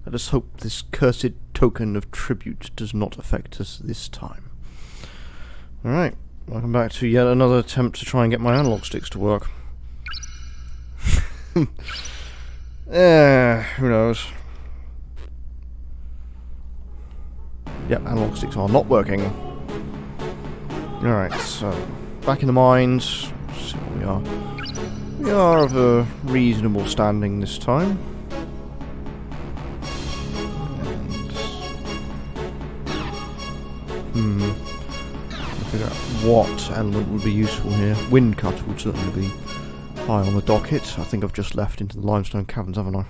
Let us hope this cursed token of tribute does not affect us this time. Alright, welcome back to yet another attempt to try and get my analog sticks to work. Who knows? Yep, analog sticks are not working. Alright, so back in the mines. Let's see what we are. We are of a reasonable standing this time. Figure out what element would be useful here. Wind cutter would certainly be high on the docket. I think I've just left into the limestone caverns, haven't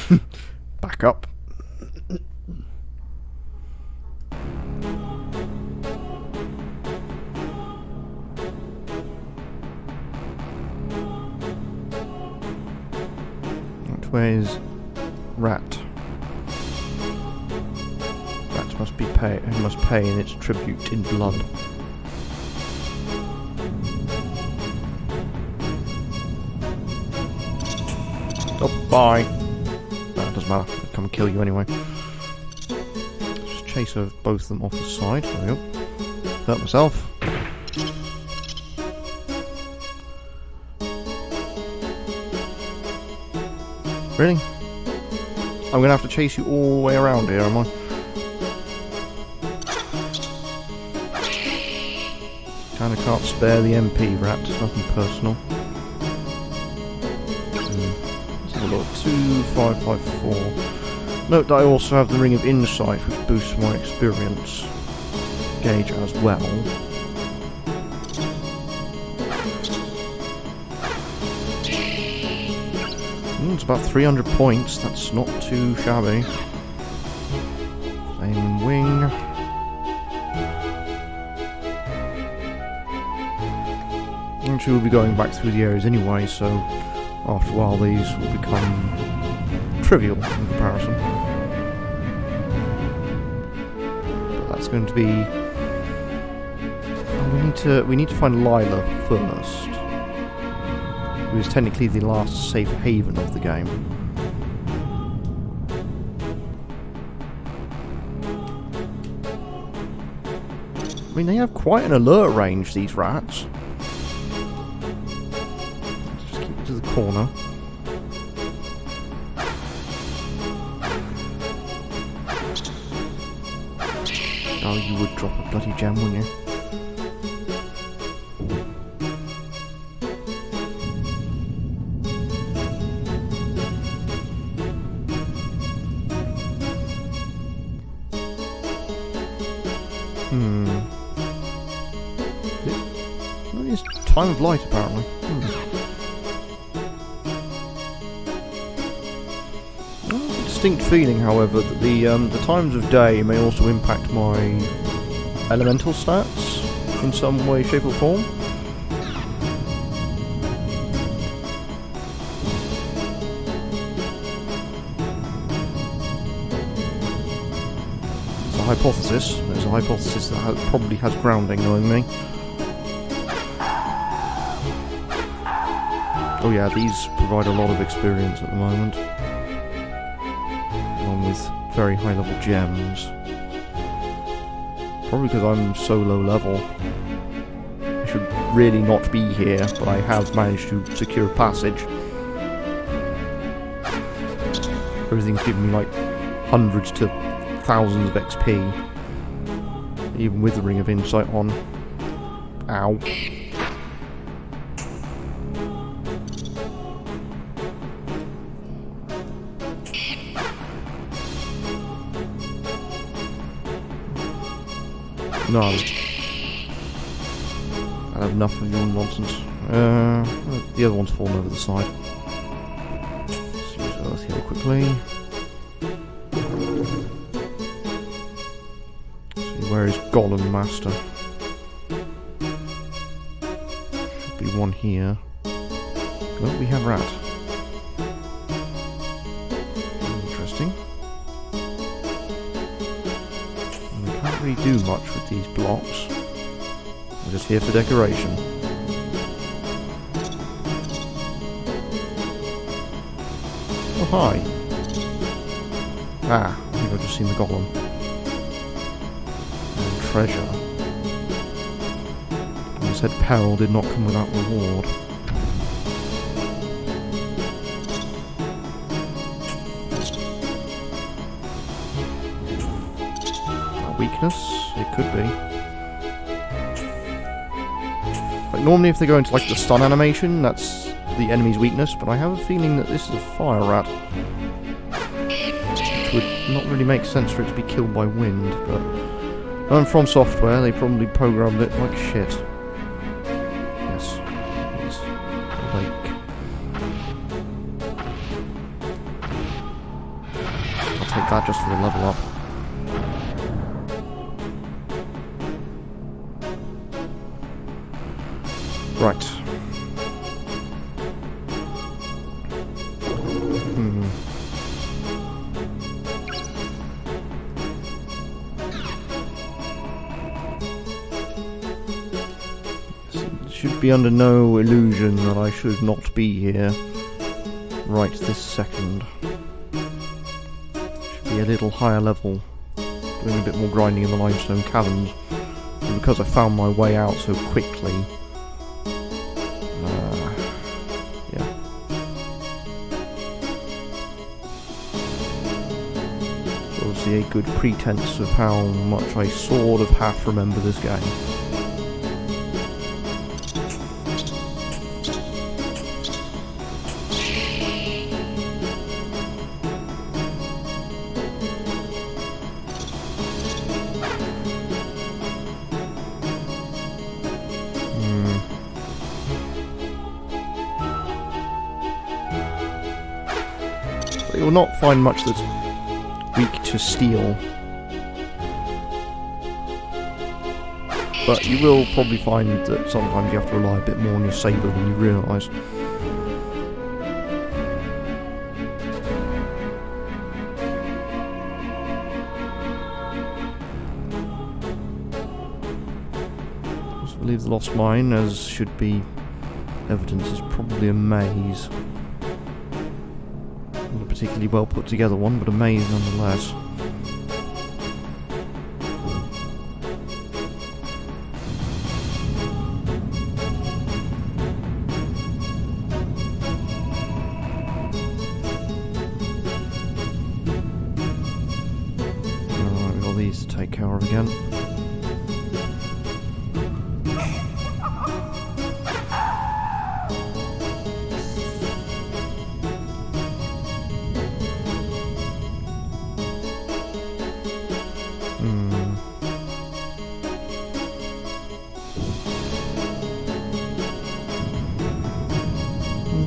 I? Back up. Where's Rat? Rat must pay in its tribute in blood. Oh, bye. No, it doesn't matter. I'll come and kill you anyway. Just chase both of them off the side. There we go. Hurt myself. Really? I'm gonna have to chase you all the way around here, am I? Kinda can't spare the MP, Rat. Nothing personal. Let's have a look. 2554. Note that I also have the Ring of Insight, which boosts my experience gauge as well. It's about 300 points, that's not too shabby. Flame and wing. Actually, we'll be going back through the areas anyway, so after a while these will become trivial in comparison. But that's going to be... Oh, we need to find Lila first. It was technically the last safe haven of the game. I mean, they have quite an alert range, these rats. Let's just keep it to the corner. Oh, you would drop a bloody gem, wouldn't you? It's time of light, apparently. I have a distinct feeling, however, that the times of day may also impact my elemental stats in some way, shape, or form. Hypothesis. There's a hypothesis that probably has grounding, knowing me. Oh yeah, these provide a lot of experience at the moment, along with very high level gems. Probably because I'm so low level. I should really not be here, but I have managed to secure passage. Everything's giving me like hundreds to thousands of XP, even with the Ring of Insight on. Ow. No. I have enough of your nonsense. The other one's fallen over the side. Let's use Earth Heal quickly. Where is Golem Master? Should be one here. Oh, we have Rat. Interesting. And we can't really do much with these blocks. We're just here for decoration. Hi. Ah, I think I've just seen the golem. And treasure. I said peril did not come without reward. A weakness? It could be. Like normally if they go into like the stun animation, that's the enemy's weakness, but I have a feeling that this is a fire rat. Which would not really make sense for it to be killed by wind, but I'm from software, they probably programmed it like shit. Yes, he's awake. I'll take that just for the level up. Right. Should be under no illusion that I should not be here right this second. Should be a little higher level, doing a bit more grinding in the limestone caverns. And because I found my way out so quickly, yeah. Obviously a good pretense of how much I sort of half remember this game. You'll not find much that's weak to steel, but you will probably find that sometimes you have to rely a bit more on your saber than you realise. I believe the lost mine, as should be evidence, is probably a maze. Not a particularly well put together one, but a maze nonetheless. Alright, we've got these to take care of again.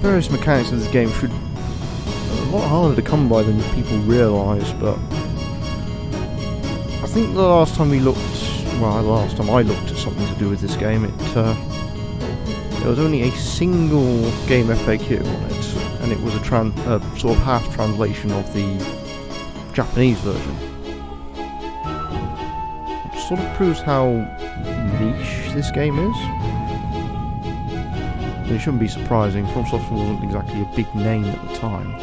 Various mechanics of this game should be a lot harder to come by than people realise, but I think the last time we looked, well, the last time I looked at something to do with this game, there was only a single game FAQ on it, and it was a sort of half translation of the Japanese version. It sort of proves how niche this game is. It shouldn't be surprising, From Software wasn't exactly a big name at the time.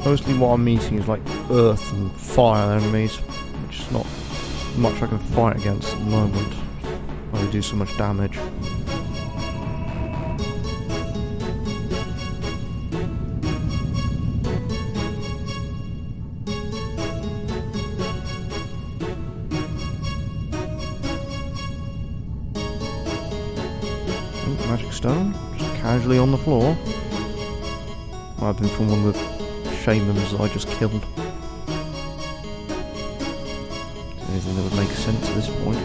Mostly what I'm meeting is like earth and fire enemies, which is not much I can fight against at the moment. They do so much damage. Magic stone, just casually on the floor. Might have been from one of the shamans that I just killed. Anything that would make sense at this point.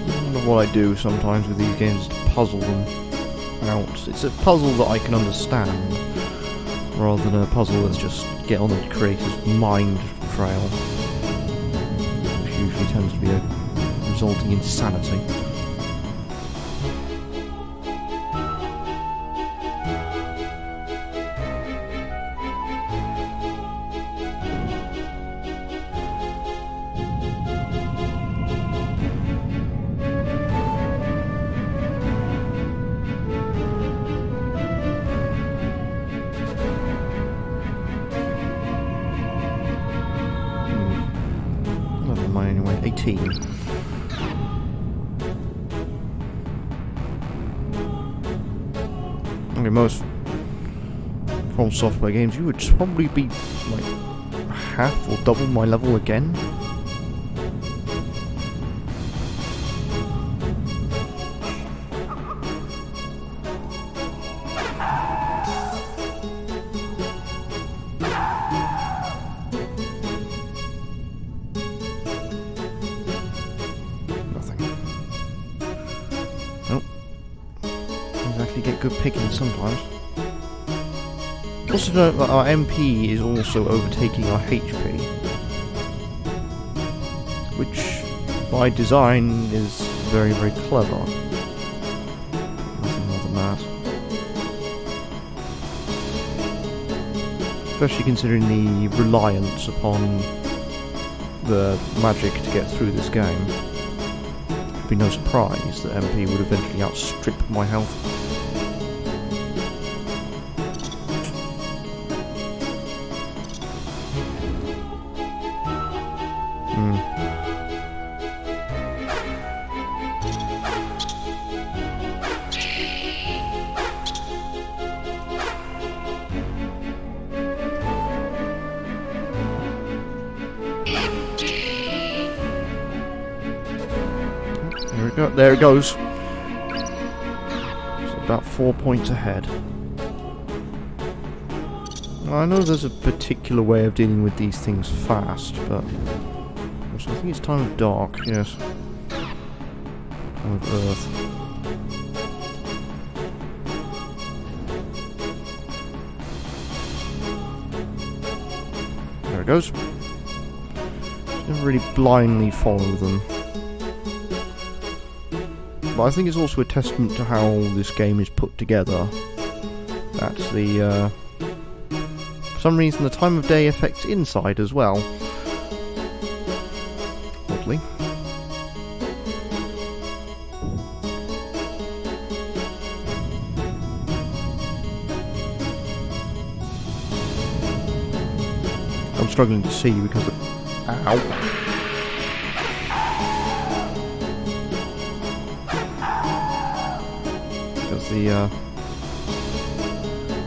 I wonder what I do sometimes with these games is to puzzle them out. It's a puzzle that I can understand, rather than a puzzle that's just get on the creator's mind trail, which usually tends to be resulting in insanity. Level am I anyway? 18. Okay, most From Software games, you would probably be like half or double my level again. Get good picking sometimes. Also note that our MP is also overtaking our HP, which by design is very, very clever. Nothing more than that. Especially considering the reliance upon the magic to get through this game. It'd be no surprise that MP would eventually outstrip my health. There it goes. So about 4 points ahead. I know there's a particular way of dealing with these things fast, but also I think it's time of dark, yes. Time of earth. There it goes. Just never really blindly follow them. But I think it's also a testament to how this game is put together. That the, for some reason, the time of day affects inside as well. Oddly. I'm struggling to see because of... Ow!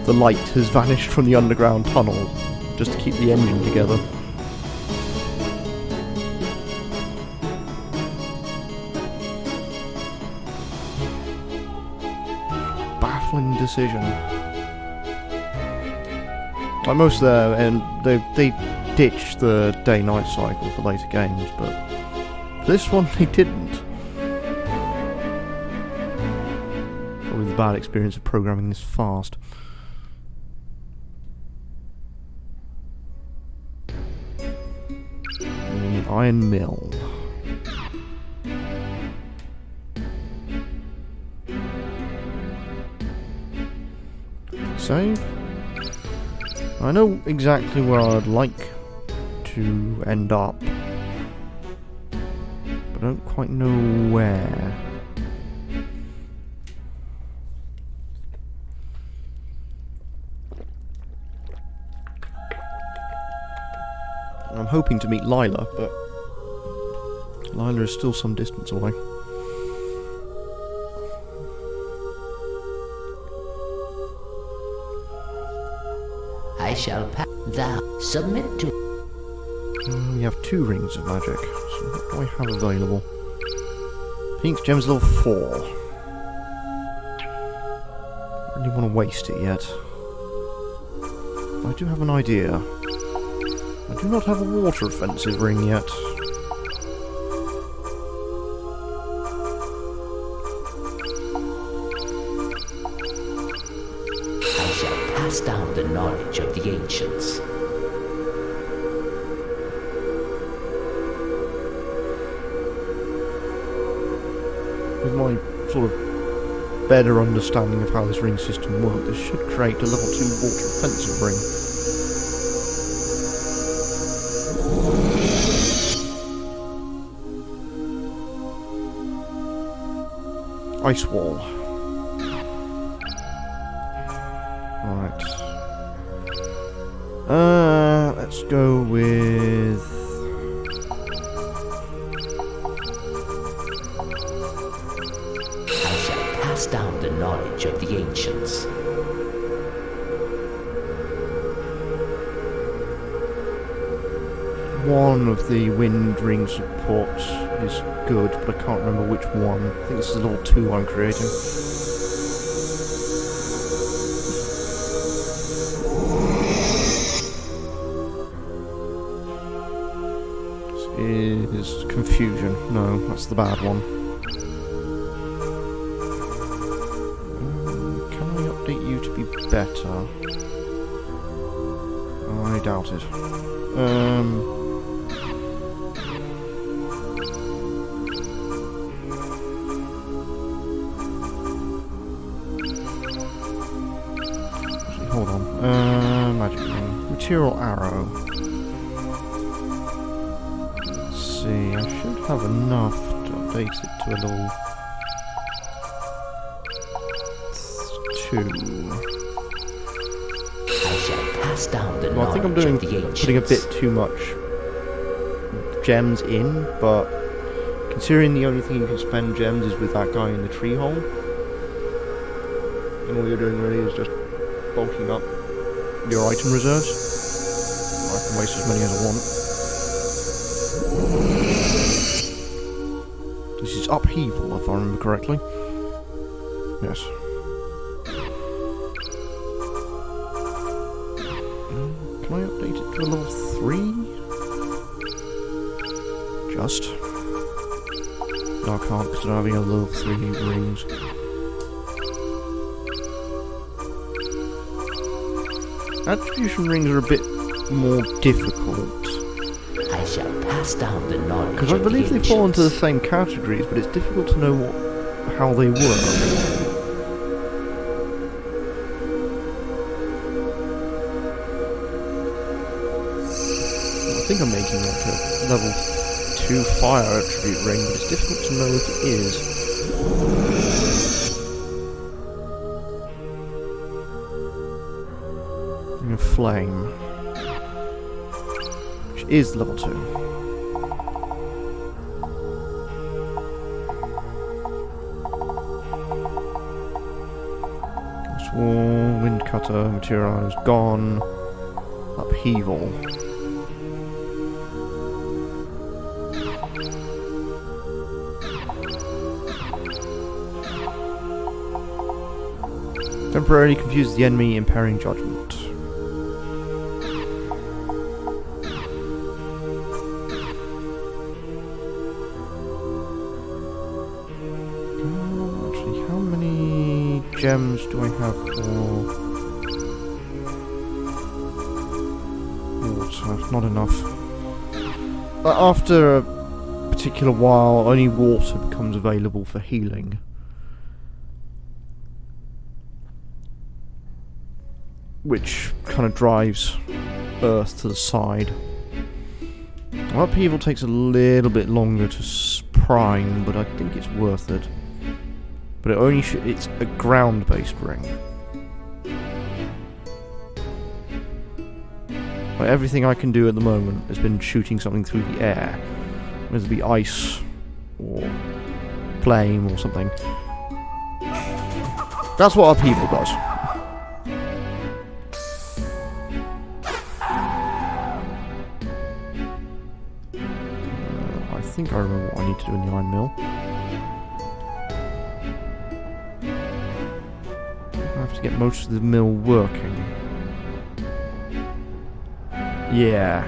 The light has vanished from the underground tunnel just to keep the engine together. Baffling decision. Like most there, and they ditched the day-night cycle for later games, but for this one they didn't. Probably the bad experience of programming this fast. The iron mill. Save. I know exactly where I'd like to end up, but I don't quite know where. I'm hoping to meet Lila, but Lila is still some distance away. I shall pass. Thou submit to. We have 2 rings of magic, so what do I have available? Phoenix Gem's level 4. Don't really want to waste it yet. I do have an idea. I do not have a water offensive ring yet. I shall pass. pass down the knowledge of the ancients. With my sort of better understanding of how this ring system works, this should create a level 2 water offensive ring. Ice wall. Right. Let's go with... I shall pass down the knowledge of the ancients. One of the wind ring supports is good, but I can't remember which one. I think this is level 2 I'm creating. This is confusion. No, that's the bad one. Can I update you to be better? I doubt it. Hold on. Magic ring. Material arrow. Let's see. I should have enough to update it to a level 2. I shall pass down the Well, I think I'm knowledge of the ancients. putting a bit too much gems in, but considering the only thing you can spend gems is with that guy in the tree hole, and all you're doing really is just bulking up your item reserves. I can waste as many as I want. This is upheaval, if I remember correctly. Yes. Can I update it to a level 3? Just. No, I can't because I don't have any level 3 rings. Attribution rings are a bit more difficult. I shall pass down the knowledge Because I of believe the they fall into the ancients. same categories, but it's difficult to know how they work. I think I'm making like a level 2 fire attribute ring, but it's difficult to know if it is. Ring of Flame, which is level 2. Wall, wind cutter, material is gone. Upheaval. Temporarily confuse the enemy, impairing judgment. Actually, how many gems do I have for water? Not enough. After a particular while, only water becomes available for healing. Which kind of drives Earth to the side. Upheaval takes a little bit longer to prime, but I think it's worth it. But it only it's a ground-based ring. Like everything I can do at the moment has been shooting something through the air. Whether it be ice or flame or something. That's what upheaval does. I think I remember what I need to do in the iron mill. I have to get most of the mill working. Yeah.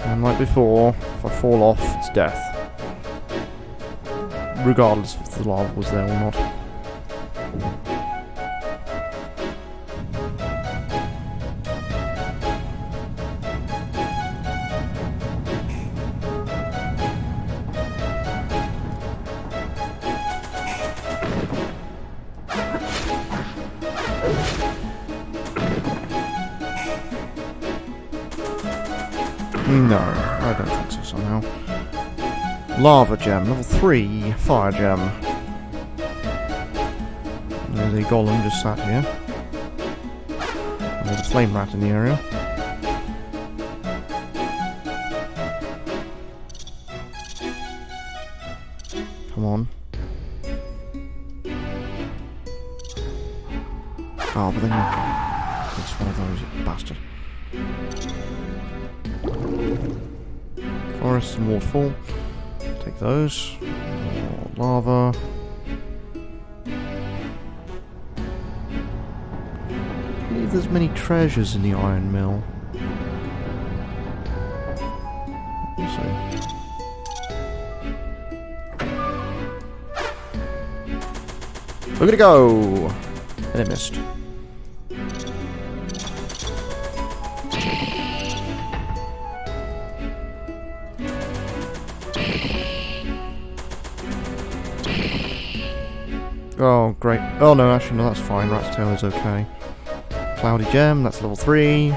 And like before, if I fall off, it's death. Regardless if the lava was there or not. No, I don't think so somehow. Lava gem, level 3, fire gem. There's a golem just sat here. There's a flame rat in the area. Come on. Oh, but then you... It's one of those, you bastard. Forest and waterfall. Take those. More lava. I believe there's many treasures in the iron mill. We'll see. Look at it go! And it missed. Oh, great. Oh no, actually, no, that's fine. Rat's tail is okay. Cloudy gem, that's level 3. I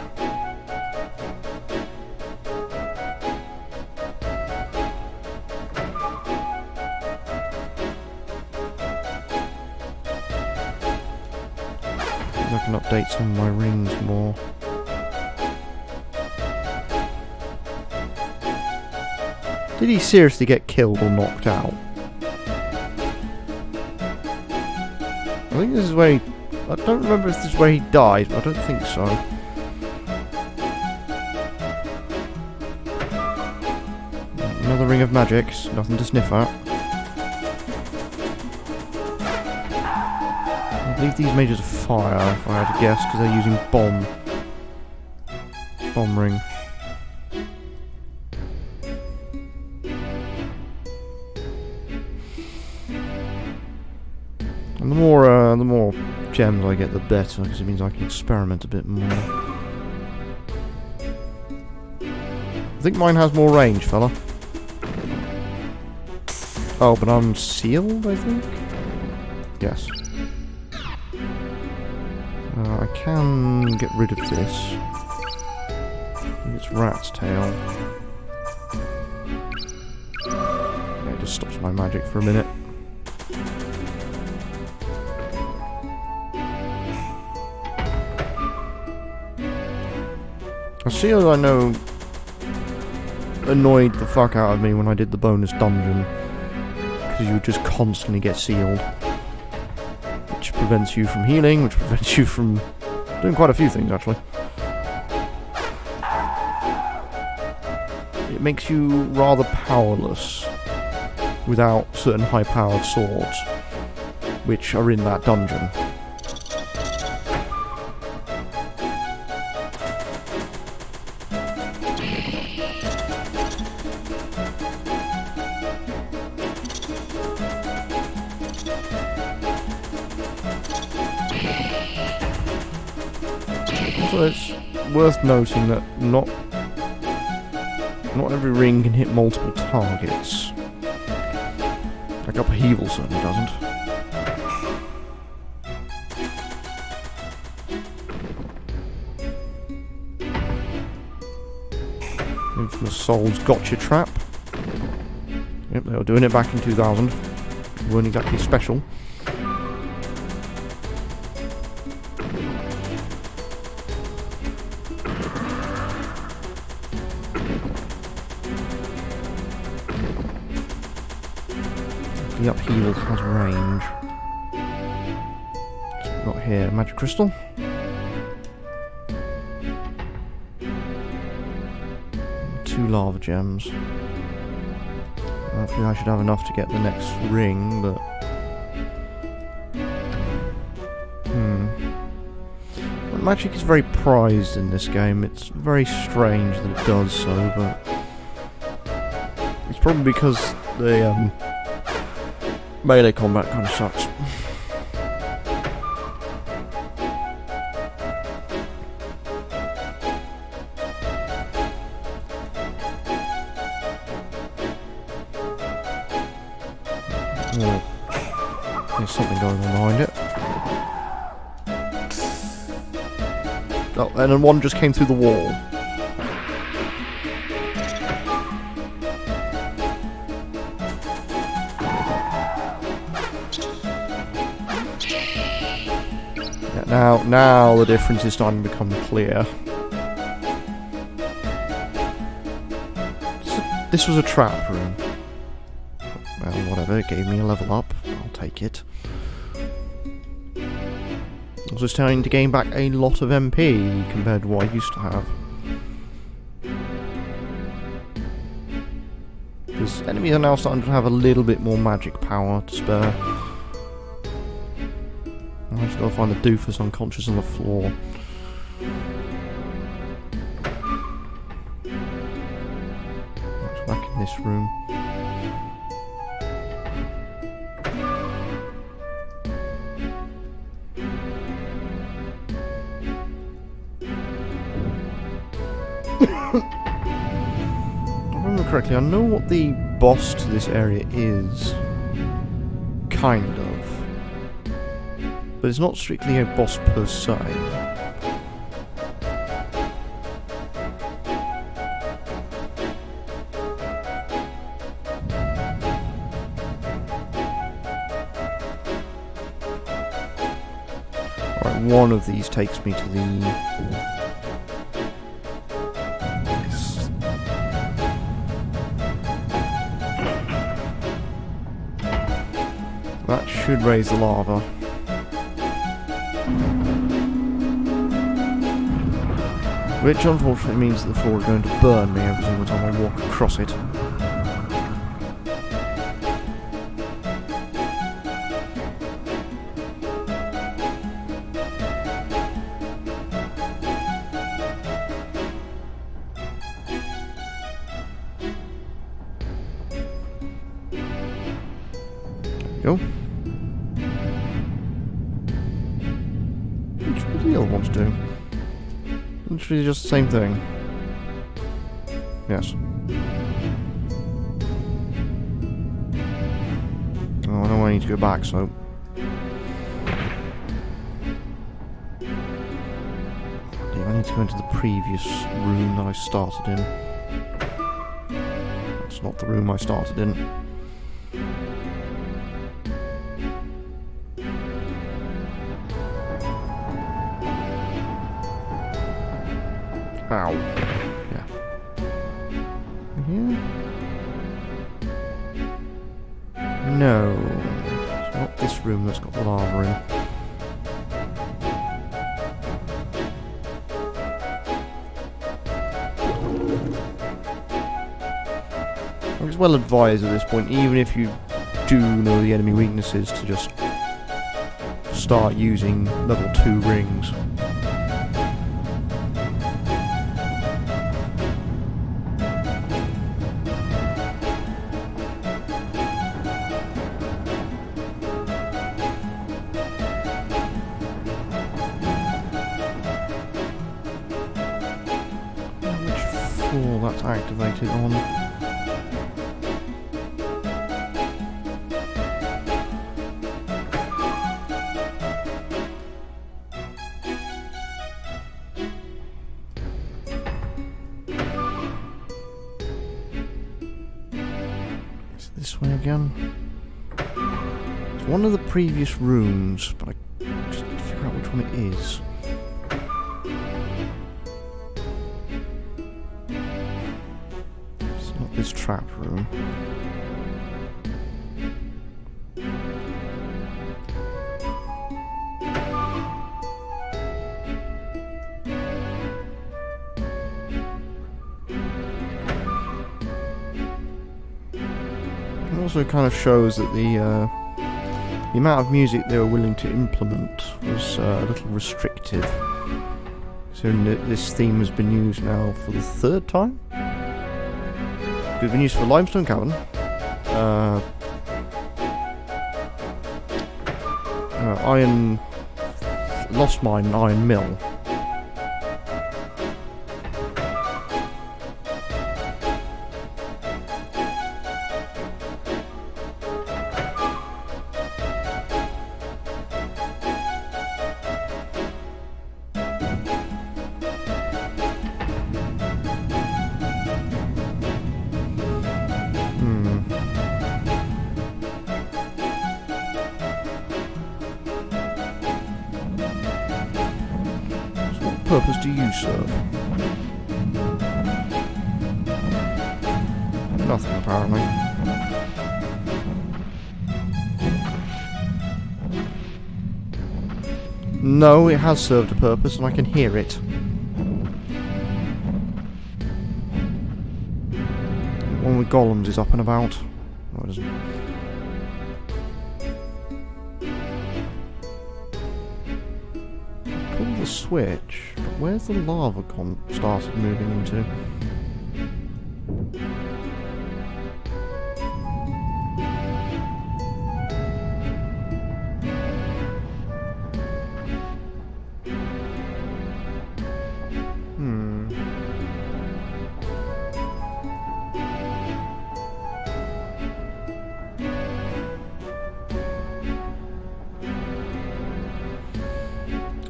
can update some of my rings more. Did he seriously get killed or knocked out? I think this is where he... I don't remember if this is where he died, but I don't think so. Another ring of magics, nothing to sniff at. I believe these mages are fire, if I had to guess, because they're using bomb. Bomb ring. And the more gems I get, the better, because it means I can experiment a bit more. I think mine has more range, fella. Oh, but I'm sealed, I think? Yes. I can get rid of this. I think it's rat's tail. Yeah, it just stops my magic for a minute. Sealed, I know, annoyed the fuck out of me when I did the bonus dungeon, because you would just constantly get sealed, which prevents you from healing, which prevents you from doing quite a few things, actually. It makes you rather powerless without certain high-powered swords, which are in that dungeon. So it's worth noting that not every ring can hit multiple targets. Like upheaval certainly doesn't. Infamous Souls gotcha trap. Yep, they were doing it back in 2000. They weren't exactly special. The upheaval has range. So we've got here magic crystal. Two lava gems. Hopefully I should have enough to get the next ring, but... Magic is very prized in this game. It's very strange that it does so, but... It's probably because the, melee combat kind of sucks. Oh, there's something going on behind it. Oh, and then one just came through the wall. Yeah, now the difference is starting to become clear. This was a trap room. Well, whatever, it gave me a level up. I'll take it. I was starting to gain back a lot of MP compared to what I used to have. Because enemies are now starting to have a little bit more magic power to spare. I just gotta find the doofus unconscious on the floor. That's back in this room. If I remember correctly, I know what the boss to this area is. Kind of. But it's not strictly a boss per se. Alright, one of these takes me to the... Yes. That should raise the lava. Which unfortunately means that the floor is going to burn me every single time I walk across it. There we go. Which would the other ones do? Literally just the same thing. Yes. Oh, I know I need to go back, so... I need to go into the previous room that I started in. That's not the room I started in. Ow. Yeah. Here? No. It's not this room that's got the lava in. It's well advised at this point, even if you do know the enemy weaknesses, to just start using level 2 rings. That's activated on. Is it this way again? It's one of the previous rooms, but I just need to figure out which one it is. This trap room. It also kind of shows that the amount of music they were willing to implement was a little restrictive. So this theme has been used now for the 3rd time. It's been used for Limestone Cavern, Lost Mine and Iron Mill. purpose do you serve? Nothing, apparently. No, it has served a purpose, and I can hear it. One with golems is up and about. No, it doesn't. Pull the switch, but where's the lava started moving into?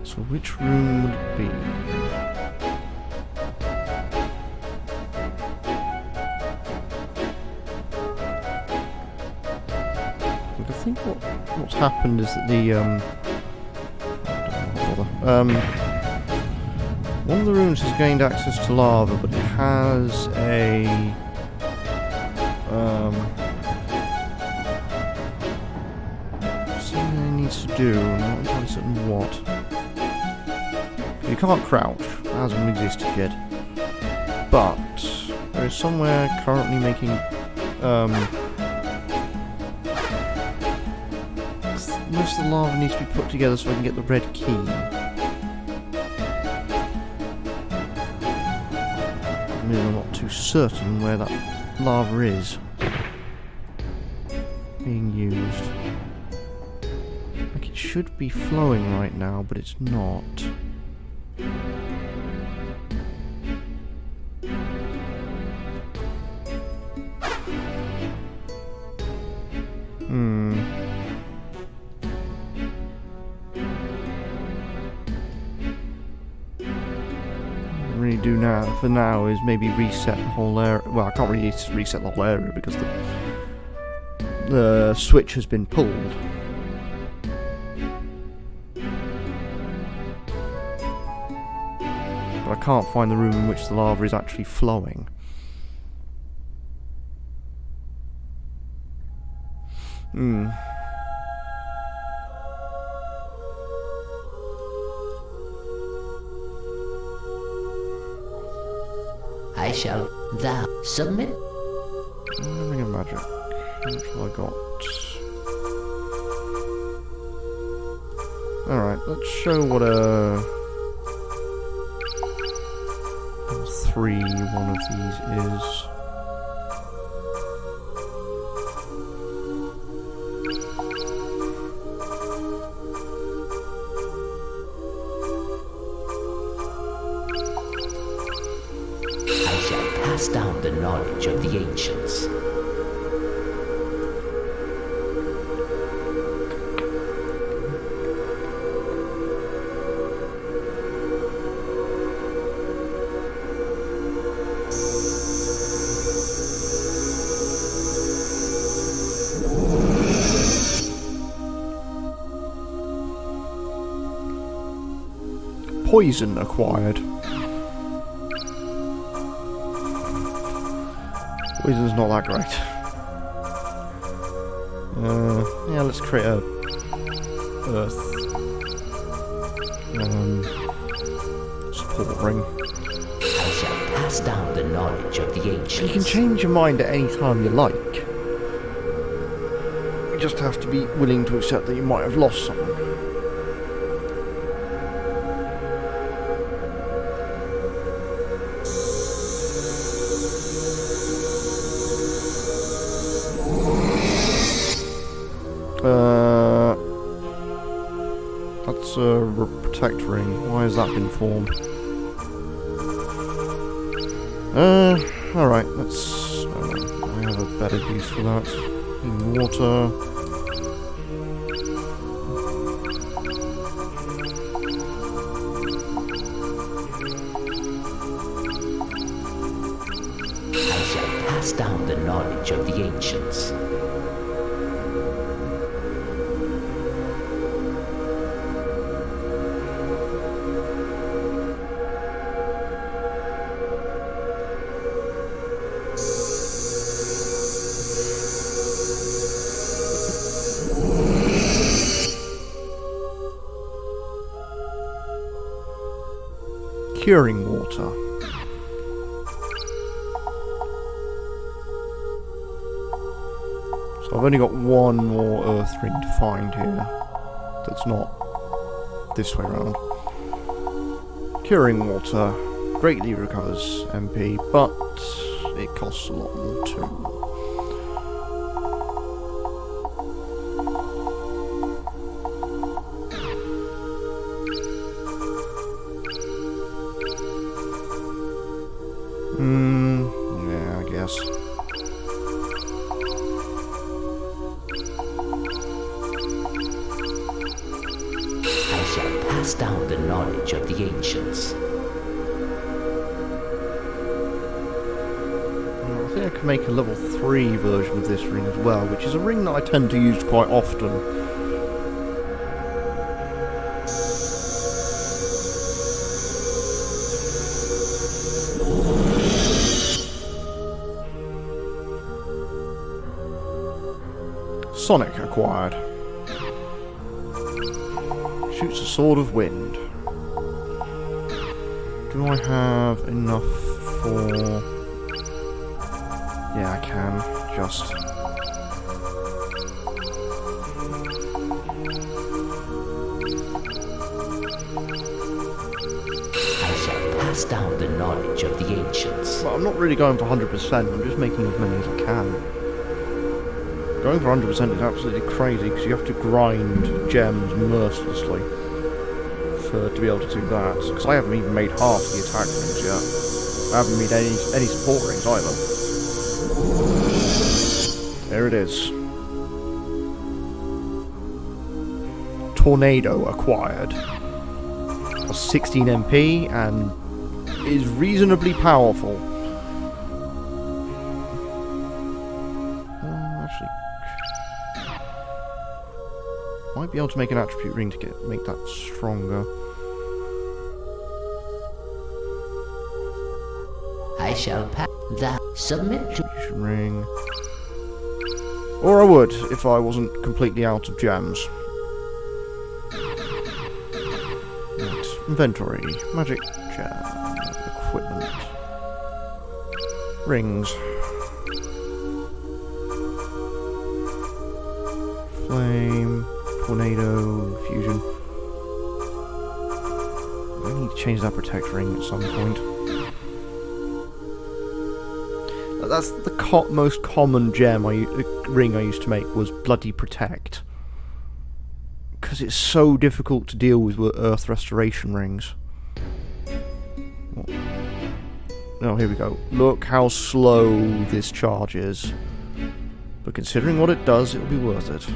So which room would it be? I think what's happened is that the one of the rooms has gained access to lava, but it has a something it needs to do. I'm not entirely certain what. You can't crouch. That hasn't existed yet. But there is somewhere currently making most of the lava needs to be put together so I can get the red key. I mean, I'm not too certain where that lava is being used. Like, it should be flowing right now, but it's not. Really do now for now is maybe reset the whole area. Well, I can't really reset the whole area because the switch has been pulled. But I can't find the room in which the lava is actually flowing. I shall thou submit. Ring of magic. How much have I got? Alright, let's show what a 3 one of these is. Pass down the knowledge of the ancients. Poison acquired. Poison's not that great. Yeah, let's create a earth support ring. I shall pass down the knowledge of the ancients. You can change your mind at any time you like. You just have to be willing to accept that you might have lost something. That's a protect ring. Why has that been formed? Alright, let's... I have a better use for that. In water. I shall pass down the knowledge of the ancients. Curing water. So I've only got one more earth ring to find here. That's not this way around. Curing water greatly recovers MP, but it costs a lot more too. Yeah, I guess. I shall pass down the knowledge of the ancients. I think I can make a level 3 version of this ring as well, which is a ring that I tend to use quite often. Sonic acquired. Shoots a sword of wind. Do I have enough for... Yeah, I can. Just... I shall pass down the knowledge of the ancients. Well, I'm not really going for 100%, I'm just making as many as I can. Going for 100% is absolutely crazy because you have to grind gems mercilessly to be able to do that. Because I haven't even made half the attack rings yet. I haven't made any support rings either. There it is. Tornado acquired. Costs 16 MP and is reasonably powerful. Might be able to make an attribute ring to make that stronger. I shall pass that. Submit to Ring. Or I would if I wasn't completely out of gems. Right. Inventory. Magic gem. Equipment. Rings. Flame. Tornado, fusion. I need to change that protect ring at some point. That's the most common ring I used to make was bloody protect, because it's so difficult to deal with earth restoration rings. Oh, here we go. Look how slow this charge is, but considering what it does, it'll be worth it.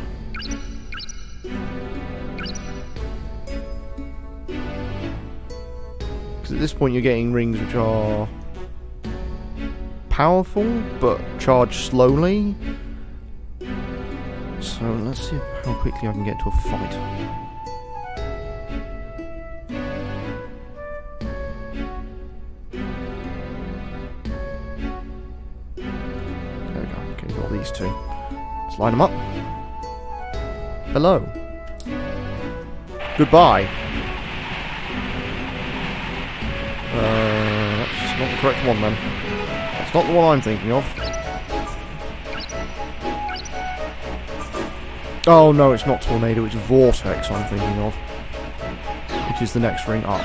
At this point you're getting rings which are powerful but charge slowly, so let's see how quickly I can get to a fight. There we go. Okay, got these two. Let's line them up. Hello. Goodbye. That's not the correct one then. That's not the one I'm thinking of. Oh no, it's not Tornado, it's Vortex I'm thinking of. Which is the next ring up.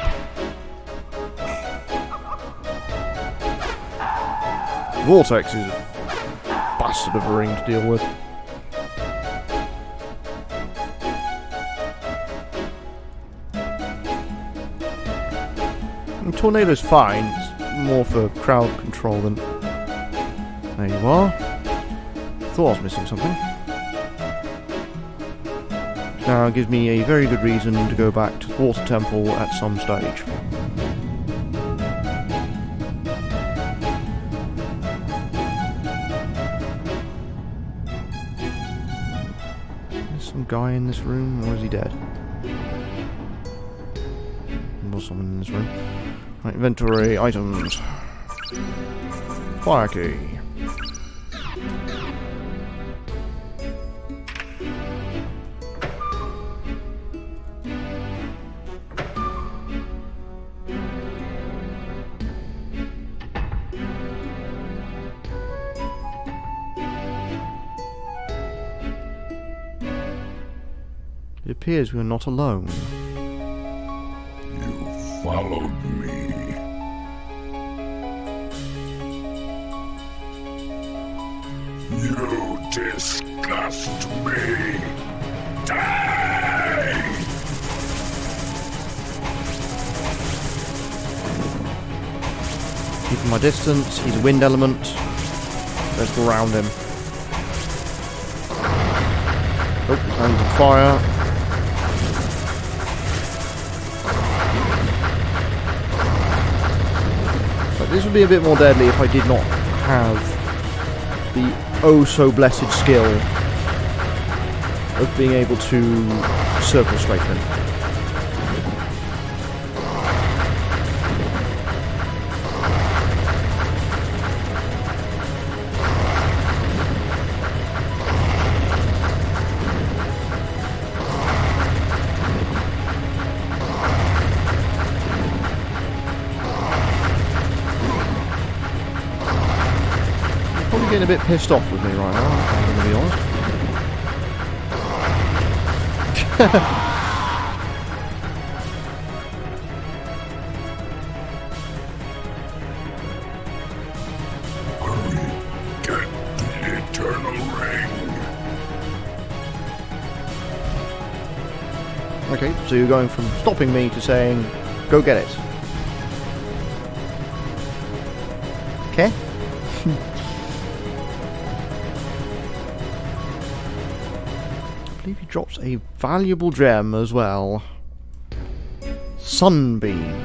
Vortex is a bastard of a ring to deal with. Tornado's fine, it's more for crowd control than... There you are. Thought I was missing something. Now it gives me a very good reason to go back to the Water Temple at some stage. There's some guy in this room, or is he dead? There was someone in this room. Right, inventory, items. Fire key. appears we are not alone. You followed me. You disgust me. Die! Keeping my distance, he's a wind element. Let's go around him. Oh, his hand's on fire. But this would be a bit more deadly if I did not have the oh so blessed skill of being able to circle straight in. Probably getting a bit pissed off with me right now, I'm going to be honest. Hurry, get the eternal ring. Okay, so you're going from stopping me to saying, go get it. Okay. I believe he drops a valuable gem as well. Sunbeam.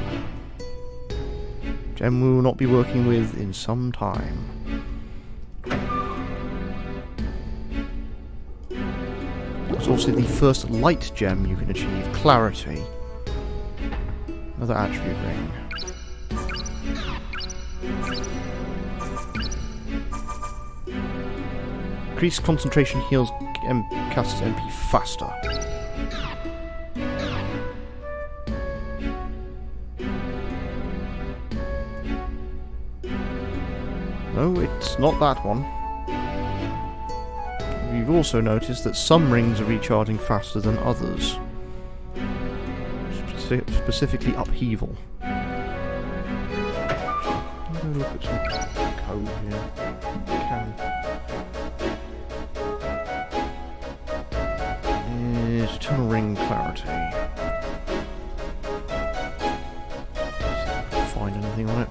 Gem we will not be working with in some time. It's also the first light gem you can achieve, Clarity. Another attribute ring. Increased concentration heals casts MP faster. No, it's not that one. You've also noticed that some rings are recharging faster than others. Specifically upheaval. I'm going to look at some code here. Is Eternal Ring Clarity. Find anything on it?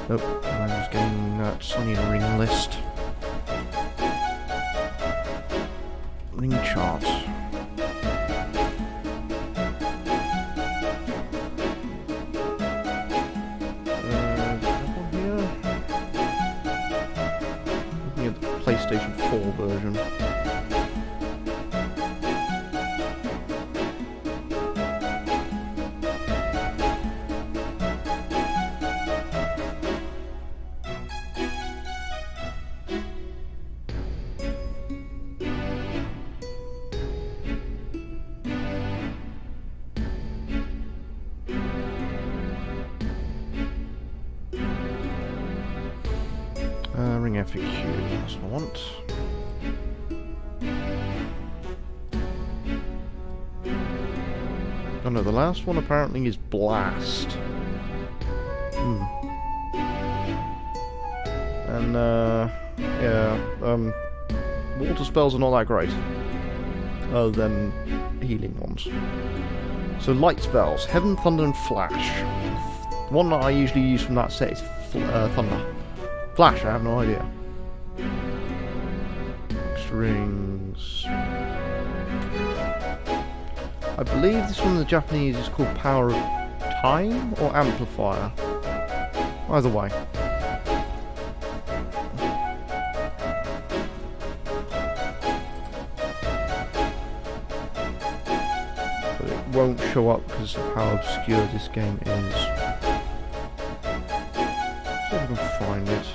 Nope, I was getting that Sunny Ring list. Ring chart. Looking at the PlayStation 4 version. Ring FAQ, that's what I want. Oh no, the last one apparently is Blast. And, water spells are not that great. Other than healing ones. So light spells, Heaven, Thunder and Flash. The one that I usually use from that set is Thunder. Flash, I have no idea. Strings. I believe this one in the Japanese is called Power of Time or Amplifier. Either way. But it won't show up because of how obscure this game is. See if I can find it.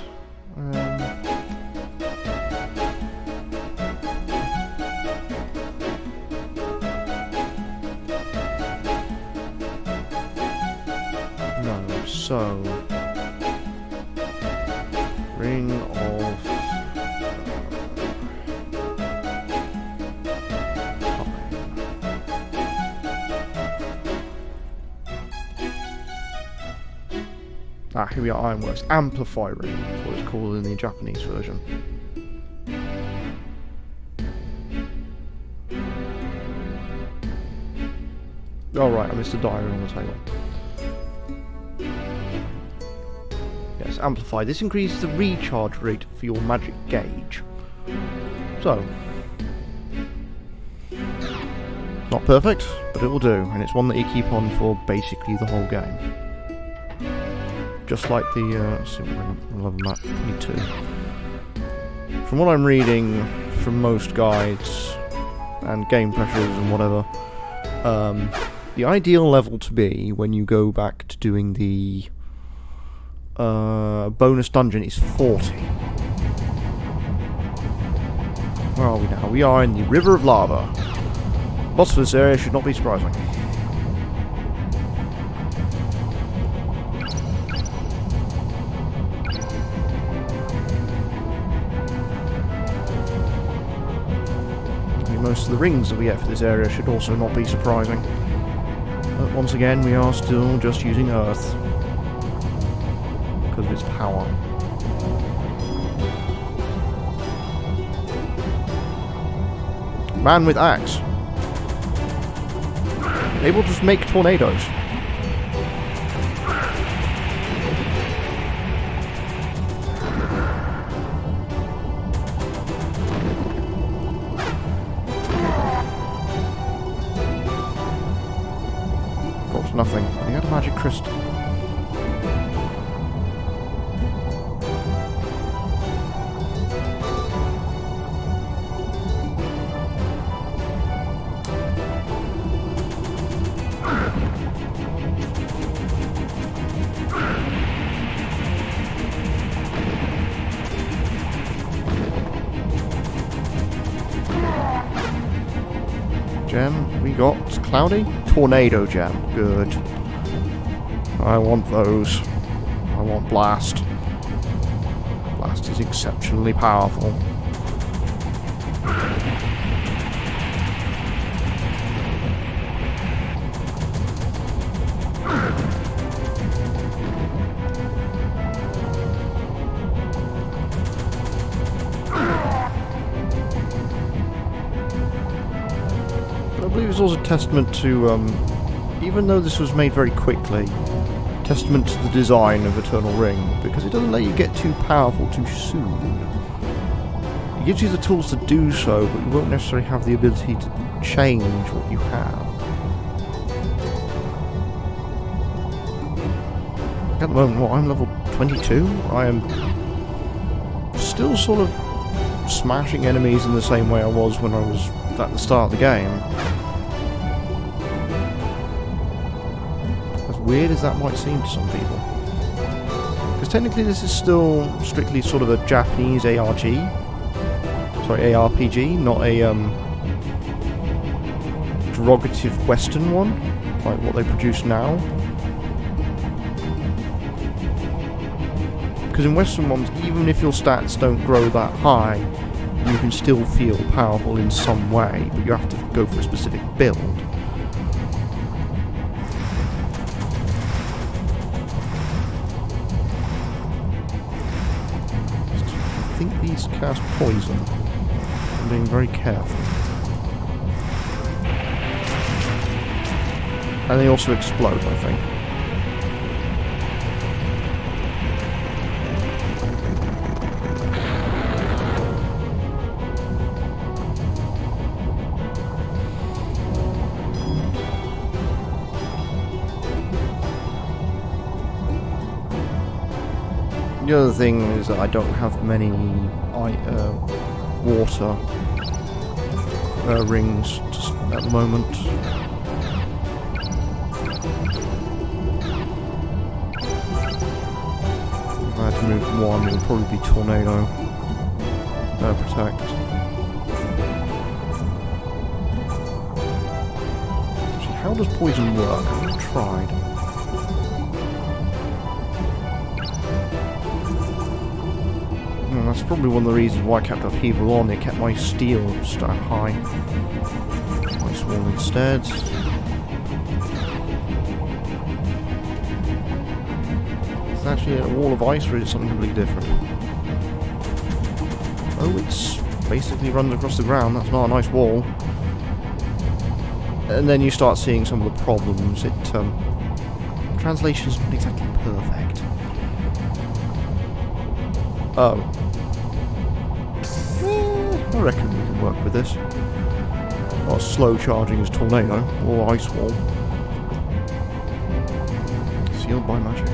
No, so Ring of Ah, here we are, Ironworks. Amplify ring, is what it's called in the Japanese version. Oh right, I missed a diary on the table. Yes, amplify. This increases the recharge rate for your magic gauge. So, not perfect, but it will do, and it's one that you keep on for basically the whole game. Just like the, let's see, we're level map 22. From what I'm reading from most guides and game pressures and whatever, the ideal level to be when you go back to doing the bonus dungeon is 40. Where are we now? We are in the River of Lava. Boss for this area should not be surprising. Most of the rings that we get for this area should also not be surprising. But once again, we are still just using Earth because of its power. Man with axe. Able to just make tornadoes. Nothing. He had a magic crystal. Gem, we got cloudy tornado gem. Good. I want those. I want blast. Blast is exceptionally powerful. I believe it's also a testament to, even though this was made very quickly, testament to the design of Eternal Ring, because it doesn't let you get too powerful too soon. It gives you the tools to do so, but you won't necessarily have the ability to change what you have. At the moment, what, I'm level 22? I am still sort of smashing enemies in the same way I was when I was at the start of the game. As weird as that might seem to some people. Because technically this is still strictly sort of a Japanese ARPG, not a derogative Western one, like what they produce now. Because in Western ones, even if your stats don't grow that high, you can still feel powerful in some way, but you have to go for a specific build. I think these cast poison. I'm being very careful. And they also explode, I think. The other thing is that I don't have many water rings just at the moment. If I had to move one, it would probably be Tornado. Protect. Actually, how does poison work? I haven't tried. That's probably one of the reasons why I kept Upheaval on. It kept my steel stat high. Nice wall instead. it actually a wall of ice, or is it something completely different? Oh, it's basically runs across the ground. That's not a nice wall. And then you start seeing some of the problems. Translation's not exactly perfect. Oh. I reckon we can work with this. Not as slow charging as Tornado or Ice Wall. Sealed by magic.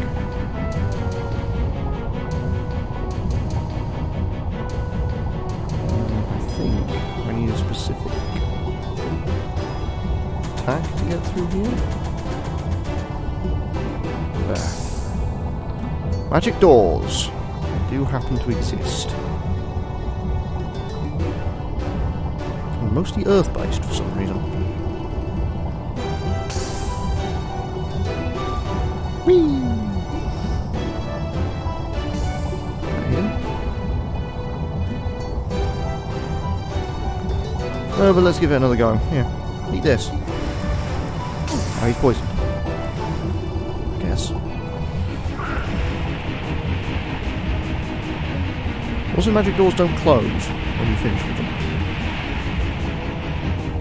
I think I need a specific attack to get through here. There. Magic doors. They do happen to exist. And mostly earth-based for some reason. Whee! Oh, but let's give it another go. Here, eat this. Oh, he's poisoned. I guess. Also, magic doors don't close when you finish with them.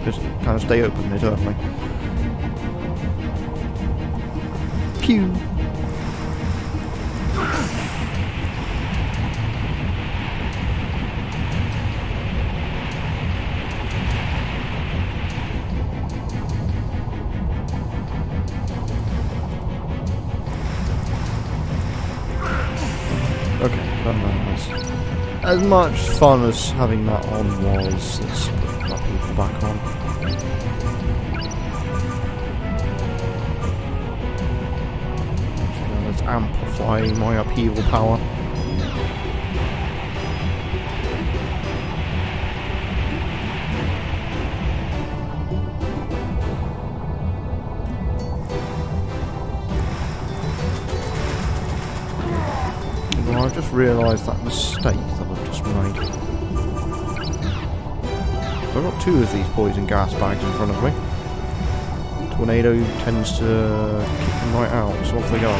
Just kind of stay open eternally. Pew! Okay, as much fun as having that on was, let's put that people back on. Let's amplify my upheaval power. I've just realised that mistake that I've just made. So I've got two of these poison gas bags in front of me. Tornado tends to kick them right out, so off they go.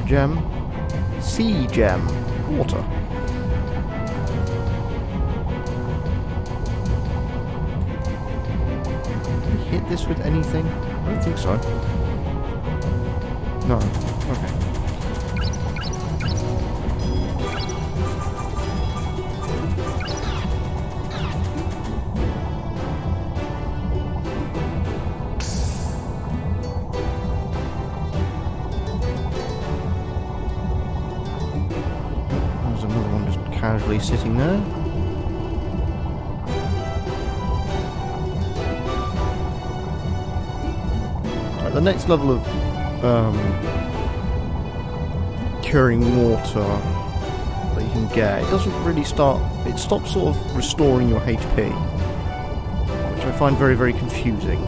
Gem. Sea gem. Water. Can you hit this with anything? I don't think so. No. Okay. Casually sitting there. At the next level of curing water that you can get, it doesn't really start. It stops sort of restoring your HP, which I find very, very confusing.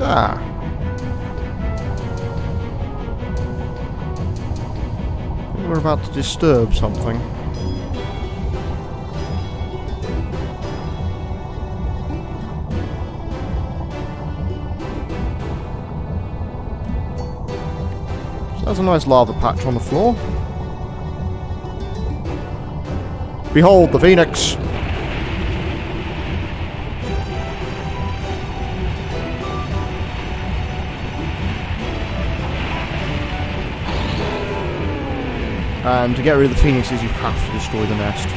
Ah. We're about to disturb something. There's a nice lava patch on the floor. Behold the Phoenix! And to get rid of the phoenixes, you have to destroy the nest.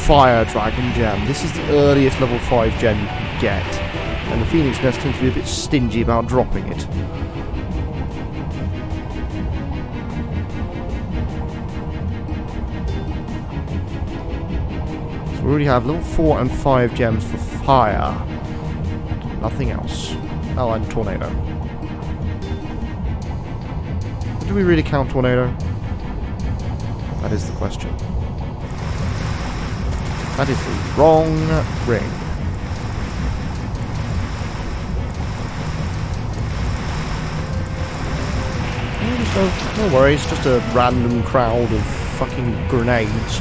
Fire Dragon Gem. This is the earliest level 5 gem you can get. And the phoenix nest tends to be a bit stingy about dropping it. So we already have level 4 and 5 gems for fire. Nothing else. Oh, and tornado. Do we really count tornado? That is the question. That is the wrong ring. No worries, just a random crowd of fucking grenades.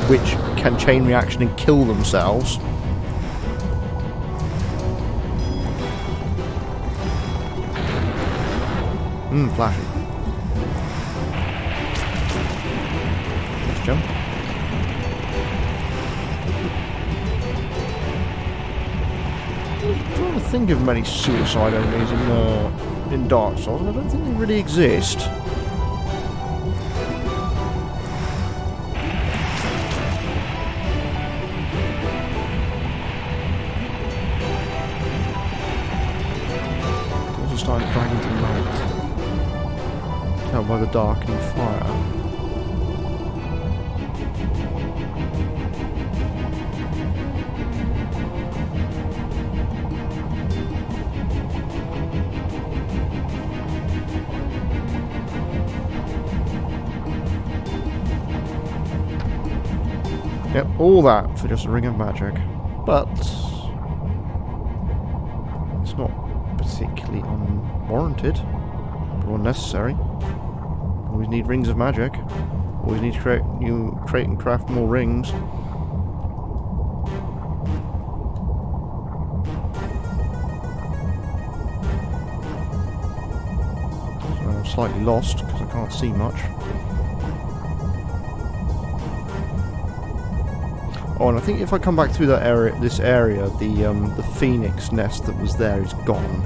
Which can chain reaction and kill themselves. Flashy. Let's jump. I'm trying to think of many suicide enemies in Dark Souls, and I don't think they really exist. It's also starting to drag into night. Tell by the darkening fire. Yep, all that for just a ring of magic. But it's not particularly unwarranted or unnecessary. Always need rings of magic. Always need to create and craft more rings. So I'm slightly lost because I can't see much. Oh, and I think if I come back through that area, the phoenix nest that was there is gone.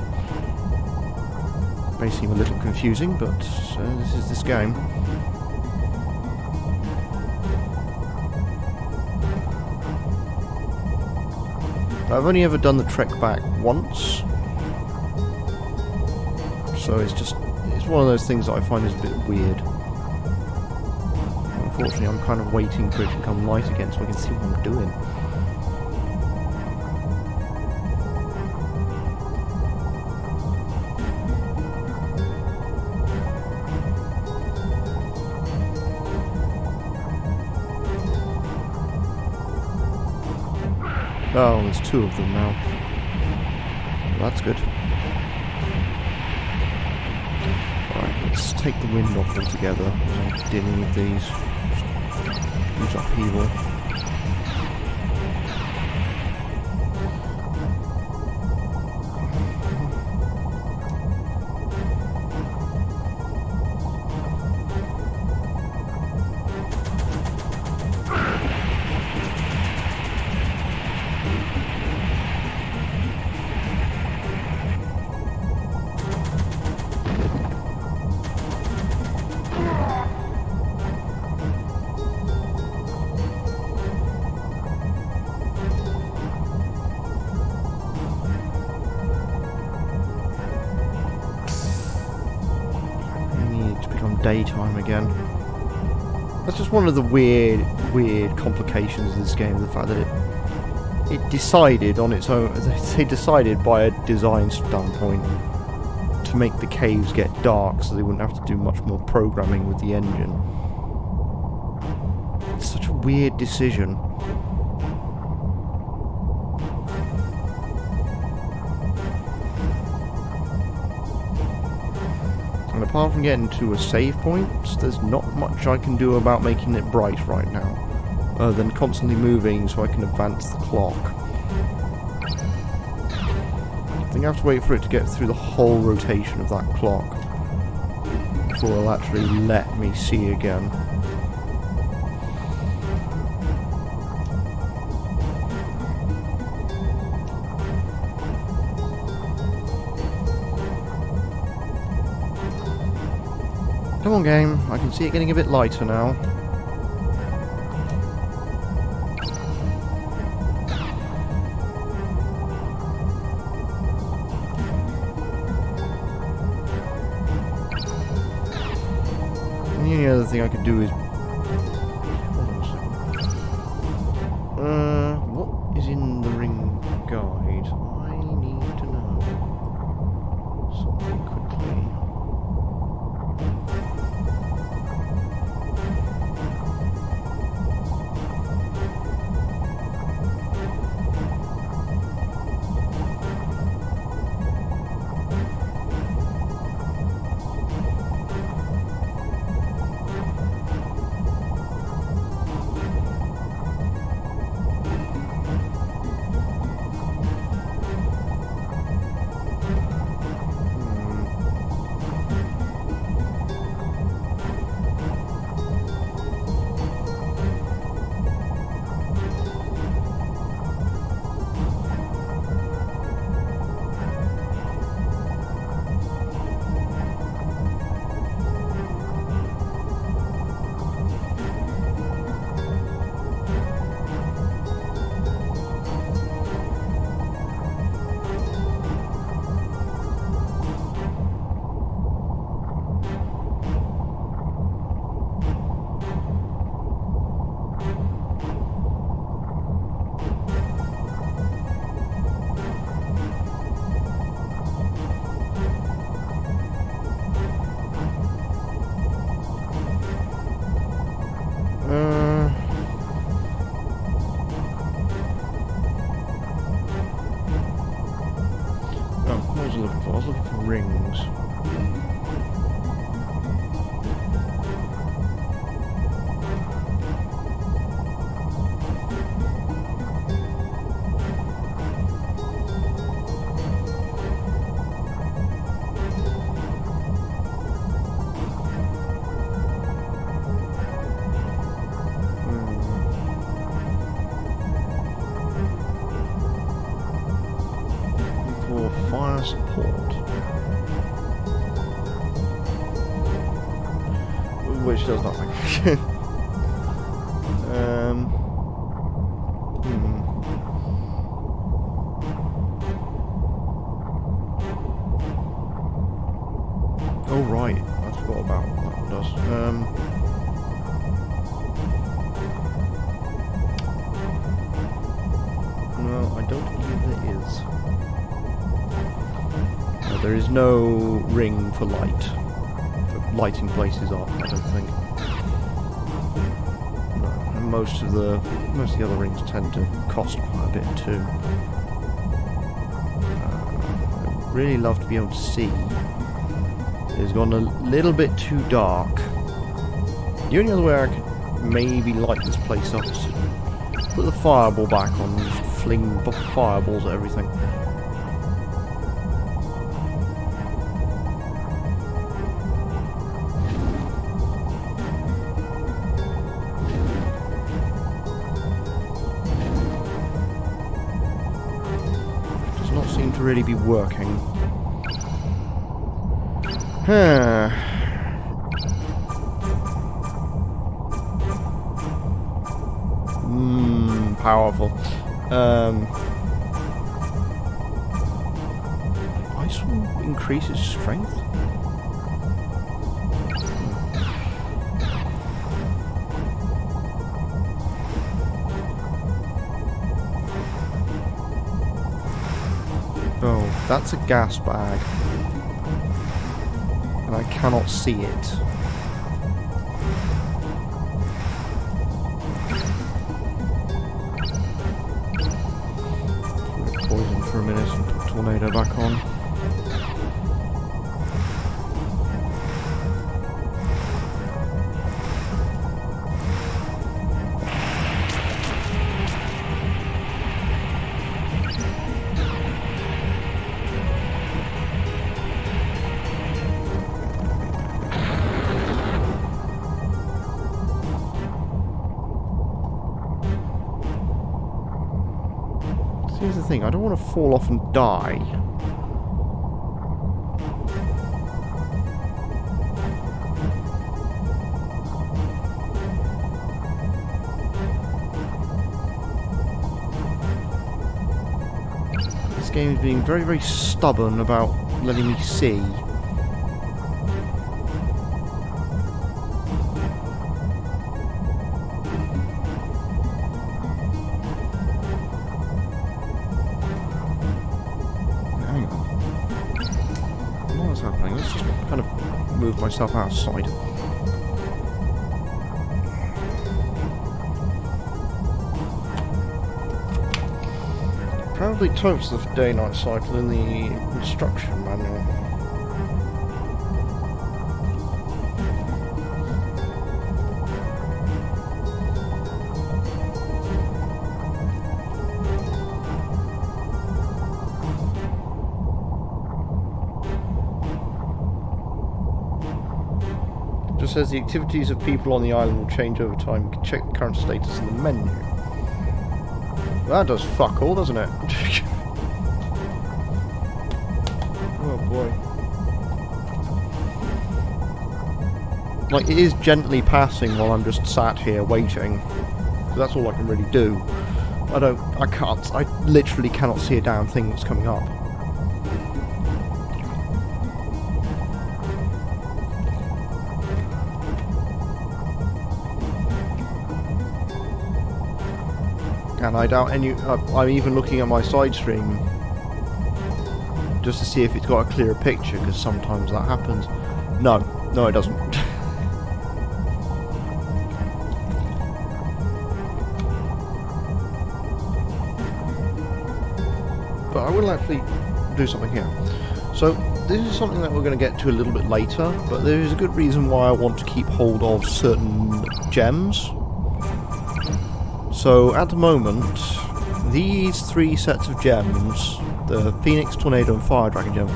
May seem a little confusing, but this is this game. I've only ever done the trek back once, so it's one of those things that I find is a bit weird. Unfortunately, I'm kind of waiting for it to become light again so I can see what I'm doing. Oh, there's two of them now. Well, that's good. Alright, let's take the wind off altogether. I'm dealing with these. Huge upheaval. Daytime again. That's just one of the weird complications of this game, the fact that it decided on its own, they decided by a design standpoint to make the caves get dark so they wouldn't have to do much more programming with the engine. It's such a weird decision. And apart from getting to a save point, there's not much I can do about making it bright right now, other than constantly moving so I can advance the clock. think I have to wait for it to get through the whole rotation of that clock before it'll actually let me see again. Come on, game. I can see it getting a bit lighter now. And the only other thing I could do is... Hold on a second. What is in the ring guide? I need to know something quickly. What was I looking for? I was looking for rings. Fire support, which does not make Oh right, I forgot about what that one does. No, I don't believe there is. There is no ring for light, for lighting places off, I don't think. No, and most of the other rings tend to cost quite a bit too. I'd really love to be able to see. It's gone a little bit too dark. The only other way I could maybe light this place up is to put the fireball back on and just fling fireballs at everything. Seem to really be working. Powerful. Ice will increase its strength. Oh, that's a gas bag. And I cannot see it. Poison for a minute and put tornado back on. thing. I don't want to fall off and die. This game is being very, very stubborn about letting me see. Happening. Let's just kind of move myself outside. Probably types of day-night cycle in the instruction manual. Just says the activities of people on the island will change over time. You can check the current status in the menu. That does fuck all, doesn't it? Oh boy. Like, it is gently passing while I'm just sat here waiting. So that's all I can really do. I literally cannot see a damn thing that's coming up. And I doubt any. I'm even looking at my side stream just to see if it's got a clearer picture, because sometimes that happens. No, it doesn't. But I will actually do something here. So this is something that we're going to get to a little bit later, but there is a good reason why I want to keep hold of certain gems. So at the moment, these three sets of gems, the Phoenix, Tornado and Fire Dragon gem,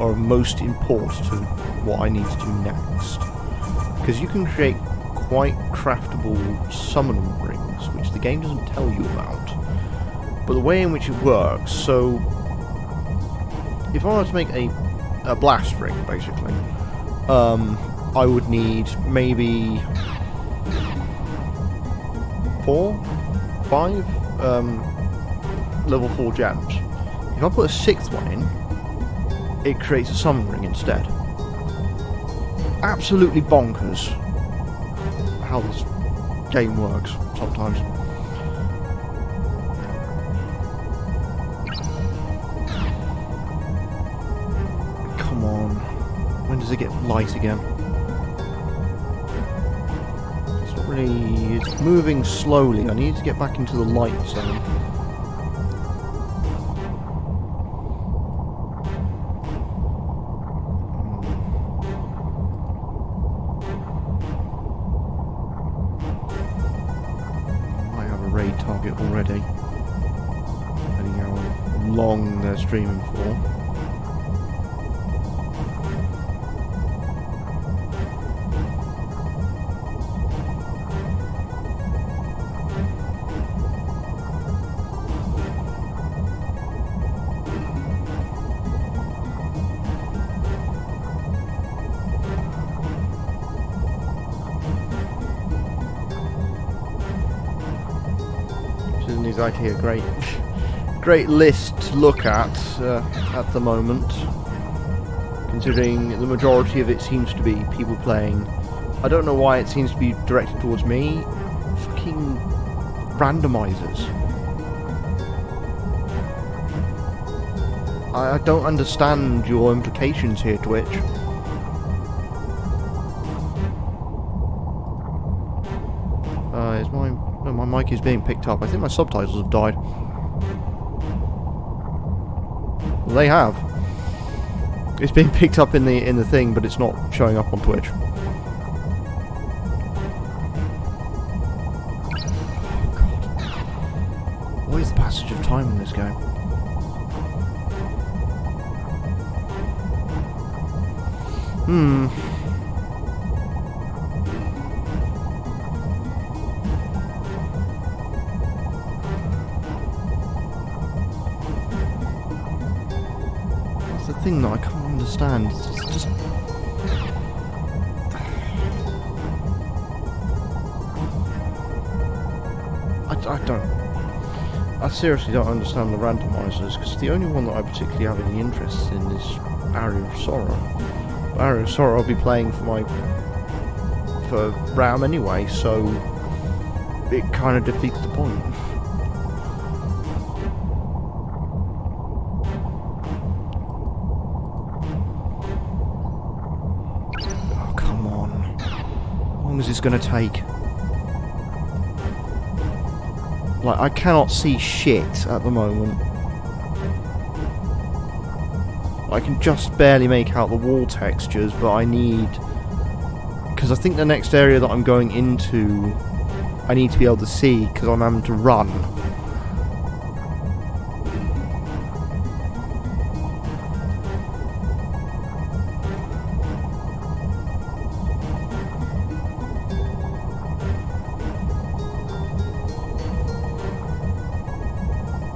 are most important to what I need to do next. Because you can create quite craftable summon rings, which the game doesn't tell you about. But the way in which it works, so if I were to make a blast ring, basically, I would need maybe 5 level 4 gems. If I put a 6th one in, it creates a summon ring instead. Absolutely bonkers how this game works sometimes. Come on. When does it get light again? It's moving slowly. I need to get back into the light zone. I have a raid target already. Depending how long they're streaming for. Isn't exactly a great list to look at the moment, considering the majority of it seems to be people playing. I don't know why it seems to be directed towards me. Fucking randomizers. I don't understand your implications here, Twitch. Is my... No, my mic is being picked up. I think my subtitles have died. Well, they have. It's being picked up in the thing, but it's not showing up on Twitch. Oh god. What is the passage of time in this game? thing that I can't understand. It's just... I don't... I seriously don't understand the randomizers, because the only one that I particularly have any interest in is Area of Sorrow. But Area of Sorrow I'll be playing for RAM anyway, so it kind of defeats the point. Oh, come on. How long is this going to take? Like, I cannot see shit at the moment. I can just barely make out the wall textures, but I need... Because I think the next area that I'm going into, I need to be able to see, because I'm having to run.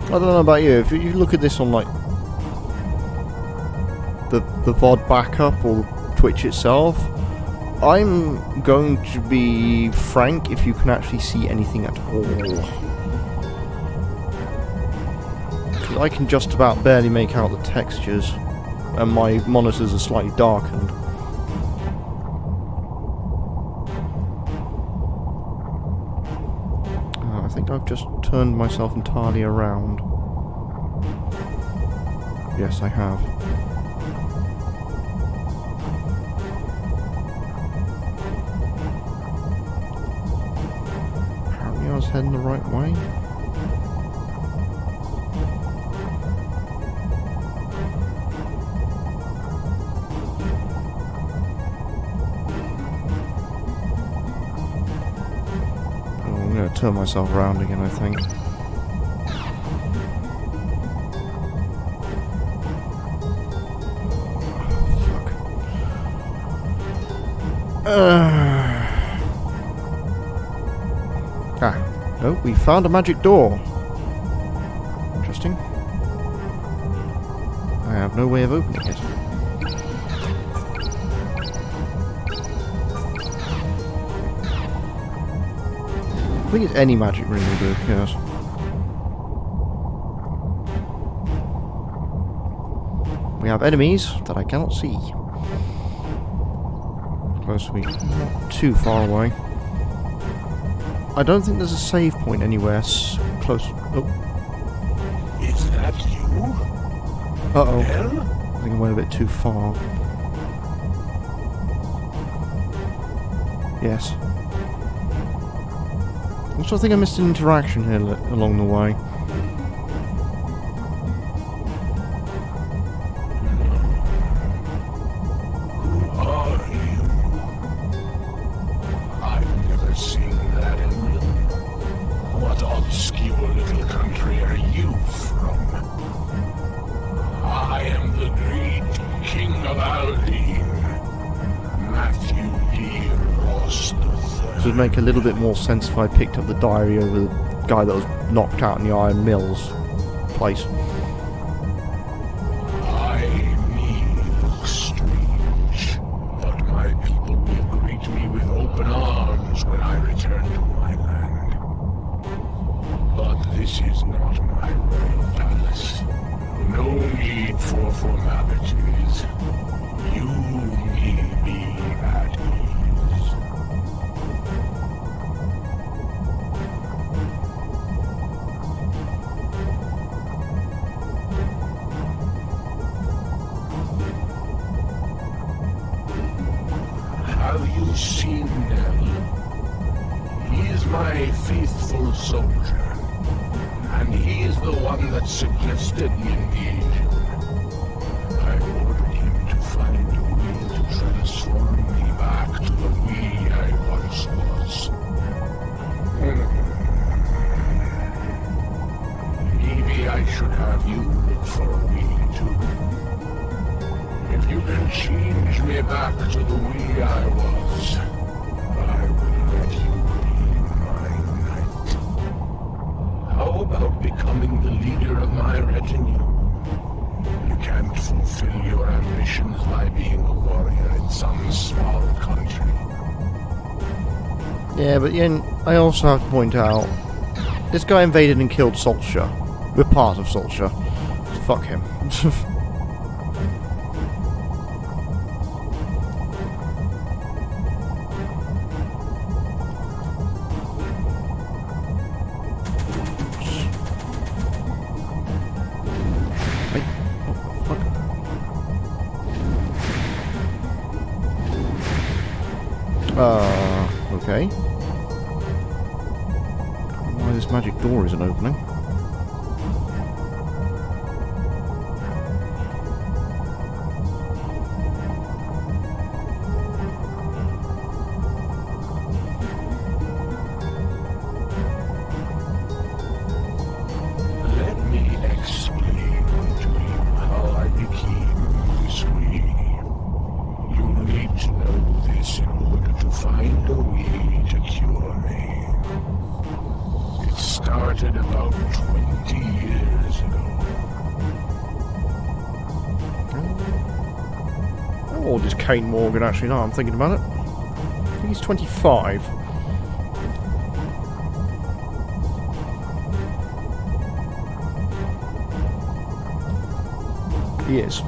I don't know about you, if you look at this on like the VOD backup or Twitch itself, I'm going to be frank if you can actually see anything at all. Because I can just about barely make out the textures, and my monitors are slightly darkened. I think I've just turned myself entirely around. Yes, I have. Apparently I was heading the right way. I'm going to turn myself around again, I think. Oh, we found a magic door. Interesting. I have no way of opening it. I think it's any magic ring will do, yes. We have enemies that I cannot see. Close to me, not too far away. I don't think there's a save point anywhere close. Oh. Is that you? Uh-oh. Well? I think I went a bit too far. Yes. Also, I think I missed an interaction here along the way. Who are you? I've never seen that emblem. What obscure little country are you from? I am the great King of Aldine, Matthew D. Ross III. This would make a little bit more sense if I picked up the diary over the guy that was knocked out in the Iron Mills place. I may look strange, but my people will greet me with open arms when I return to my land. But this is not my royal palace. No need for formalities. You may be at ease. Have you seen Nell? He is my faithful soldier, and he is the one that suggested the invasion. I ordered him to find a way to transform me back to the we I once was. Maybe I should have you look for a way too. If you can change me back to the way I was, I will let you be my knight. How about becoming the leader of my retinue? You can't fulfill your Yeah, but then I also have to point out, this guy invaded and killed Solskjaer. We're part of Solskjaer. Fuck him. Okay. Why this magic door isn't opening? Let me explain to you how I became this way. You need to know this in order to find a way to cure me. It started about 20 years ago. How old is Kane Morgan actually? Now I'm thinking about it. I think he's 25. He is.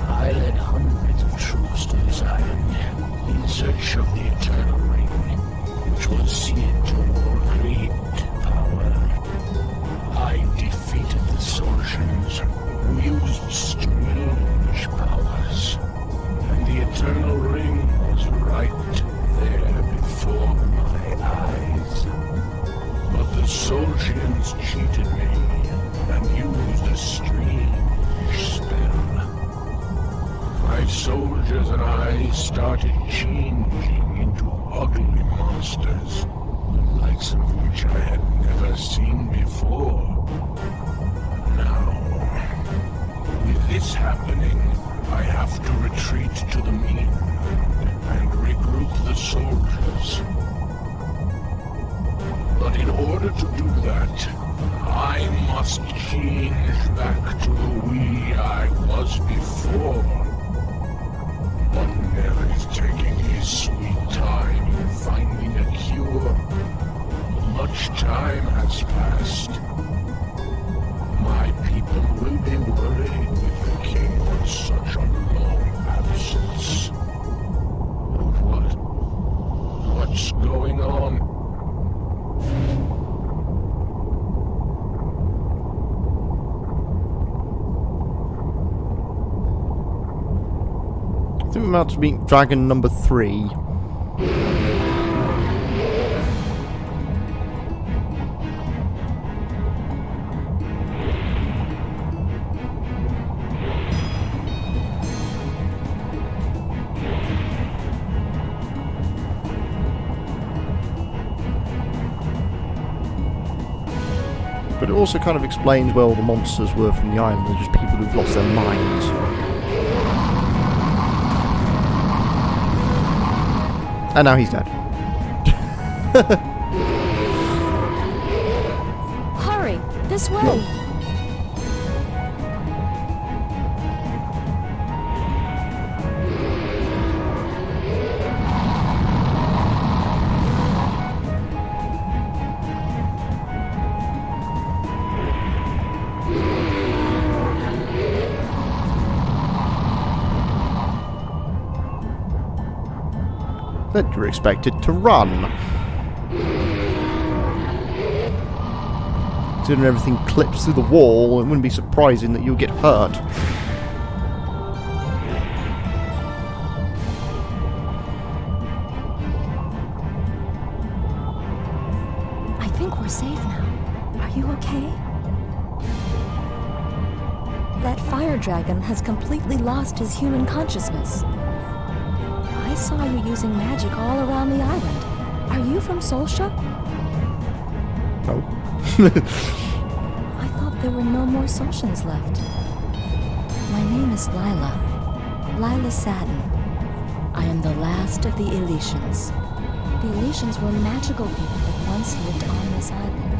I led hundreds of troops to this island in search of the Eternal Ring, which was seen to great power. I defeated the Sorcians, who used strange powers, and the Eternal Ring was right there before my eyes. But the Sorcians cheated me and used a strange spell. My soldiers and I started changing into ugly monsters, the likes of which I had never seen before. Now, with this happening, I have to retreat to the mainland and regroup the soldiers. But in order to do that, I must change back to the way I was before. But Nell is taking his sweet time in finding a cure. Much time has passed. My people will be worried with the king on such a long absence. What's going on? I think we're about to meet dragon number 3. But it also kind of explains where all the monsters were from the island. They're just people who've lost their minds. And now he's dead. Hurry! This way! That you're expected to run. Considering everything clips through the wall, it wouldn't be surprising that you'll get hurt. I think we're safe now. Are you okay? That fire dragon has completely lost his human consciousness. I saw you using magic all around the island. Are you from Solskjaer? No. I thought there were no more Solskjaers left. My name is Lila Sadden. I am the last of the Elysians. The Elysians were magical people that once lived on this island.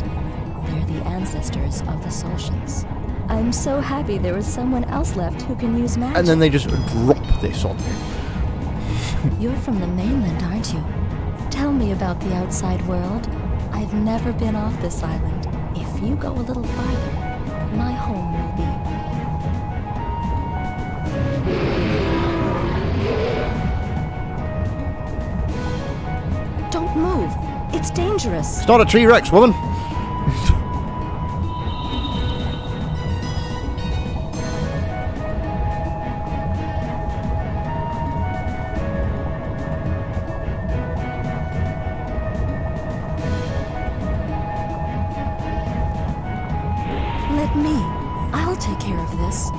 They're the ancestors of the Solskjaers. I'm so happy there was someone else left who can use magic. And then they just drop this on you. You're from the mainland, aren't you? Tell me about the outside world. I've never been off this island. If you go a little farther, my home will be. Don't move. It's dangerous. It's not a T-Rex, woman. Let me. I'll take care of this.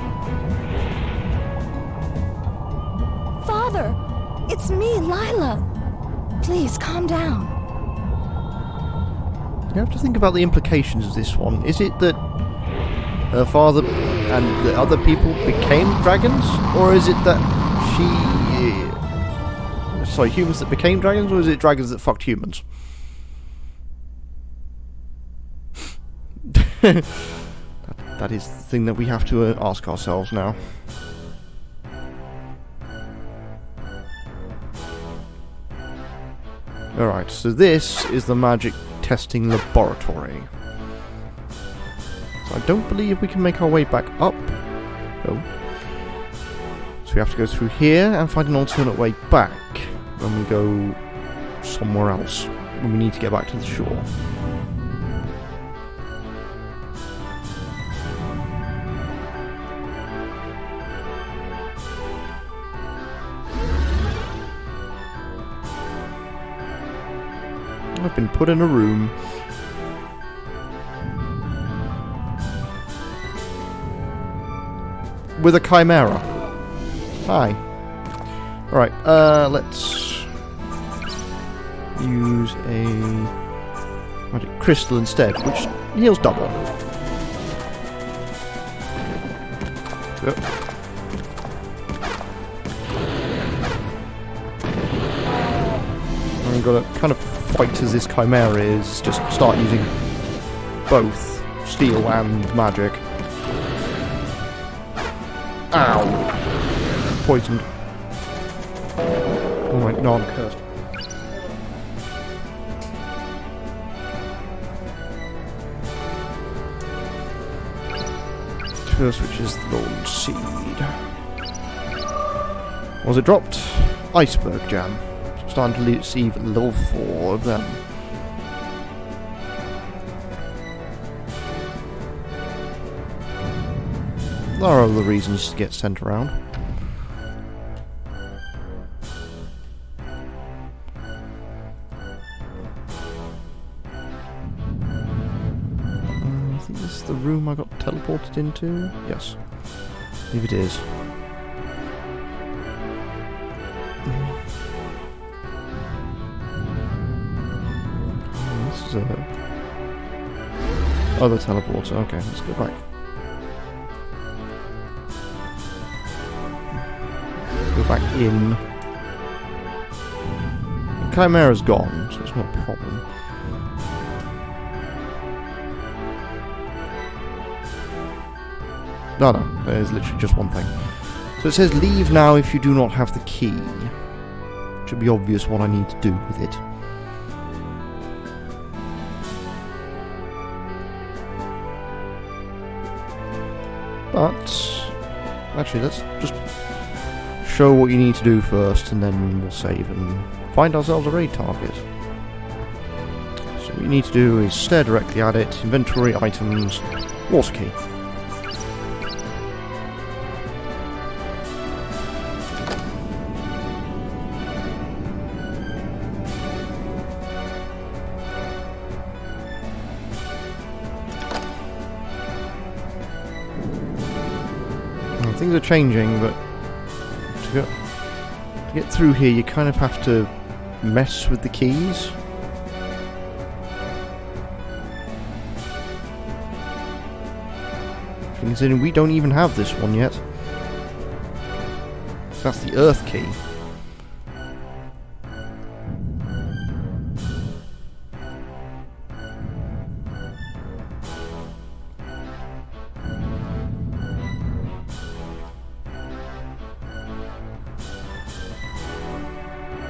Father! It's me, Lila! Please, calm down. You have to think about the implications of this one. Is it that her father and the other people became dragons? Or is it that she... Sorry, humans that became dragons? Or is it dragons that fucked humans? That is the thing that we have to ask ourselves now. Alright, so this is the magic testing laboratory. So I don't believe we can make our way back up. No. So we have to go through here and find an alternate way back when we go somewhere else, when we need to get back to the shore. I've been put in a room. With a chimera. Hi. Alright, let's use a magic crystal instead, which heals double. Yep. And we've got to kind of fight as this chimera is, just start using both steel and magic. Ow! Poisoned. Oh my, no, I'm cursed. First, which is the golden seed. Was it dropped? Iceberg jam. Starting to receive level 4 of them. There are other reasons to get sent around. I think this is the room I got teleported into. Yes. I believe it is. This is a... other teleporter. Okay, let's go back. Go back in. The Chimera's gone, so it's not a problem. No, there's literally just one thing. So it says leave now if you do not have the key. It should be obvious what I need to do with it. But actually, let's just show what you need to do first, and then we'll save and find ourselves a raid target. So what you need to do is stare directly at it, inventory, items, water key. Things are changing, but to get through here you kind of have to mess with the keys. Considering we don't even have this one yet. That's the Earth key.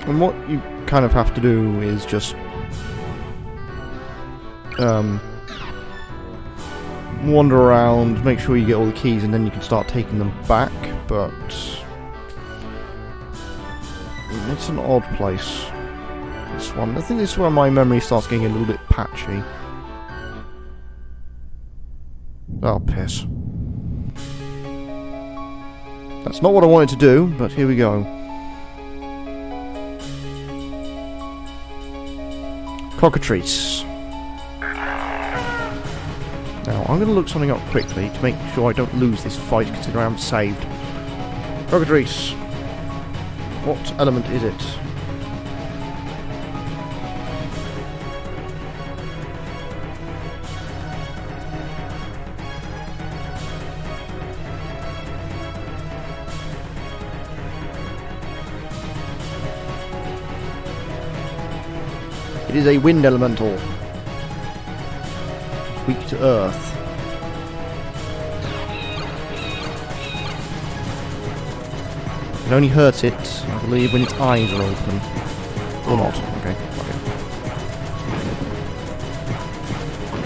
And what you kind of have to do is just wander around, make sure you get all the keys, and then you can start taking them back, but it's an odd place, this one. I think this is where my memory starts getting a little bit patchy. Oh, piss. That's not what I wanted to do, but here we go. Cockatrice. Now, I'm going to look something up quickly to make sure I don't lose this fight, considering I'm saved. Cockatrice. What element is it? It is a wind elemental. It's weak to earth. It only hurts it, I believe, when its eyes are open. Or not. Okay.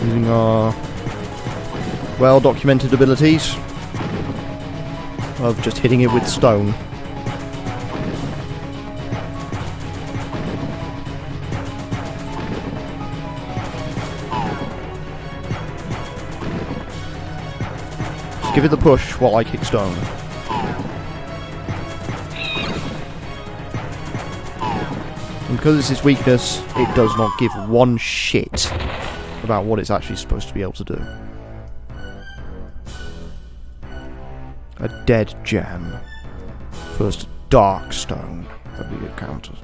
Using our well-documented abilities of just hitting it with stone. Just give it the push while I kick stone. And because it's its weakness, it does not give one shit about what it's actually supposed to be able to do. A dead gem. First dark stone that we encountered.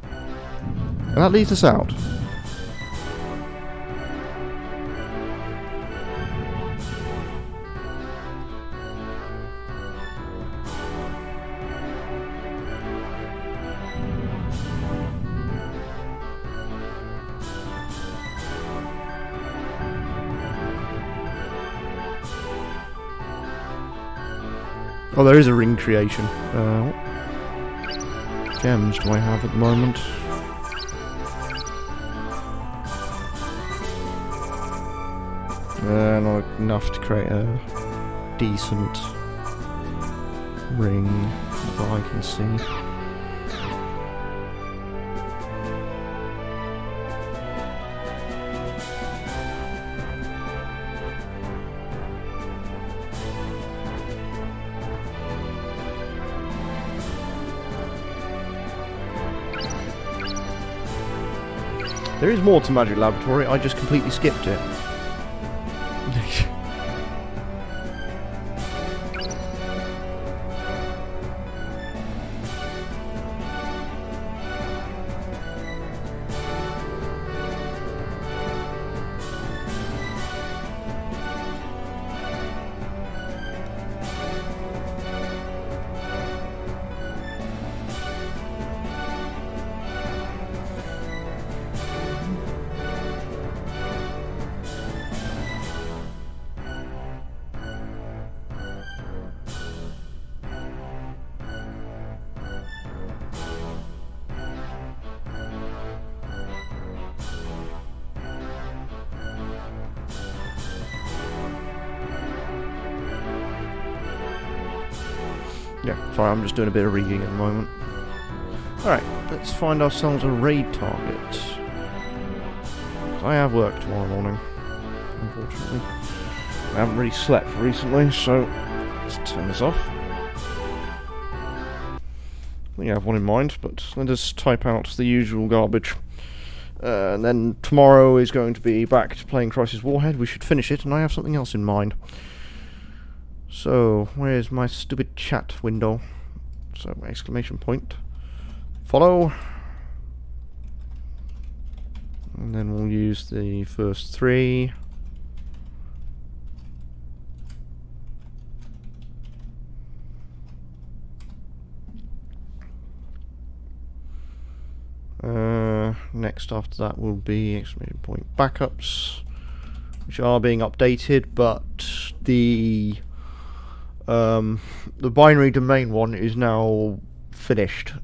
And that leads us out. Oh, there is a ring creation. What gems do I have at the moment? Not enough to create a decent ring that I can see. There is more to Magic Laboratory, I just completely skipped it. Yeah, sorry, I'm just doing a bit of rigging at the moment. Alright, let's find ourselves a raid target. I have work tomorrow morning, unfortunately. I haven't really slept recently, so let's turn this off. I think I have one in mind, but let us type out the usual garbage. And then tomorrow is going to be back to playing Crisis Warhead. We should finish it, and I have something else in mind. So, where's my stupid chat window? So, exclamation point. Follow. And then we'll use the first three. Next after that will be exclamation point backups, which are being updated, but the binary domain one is now finished.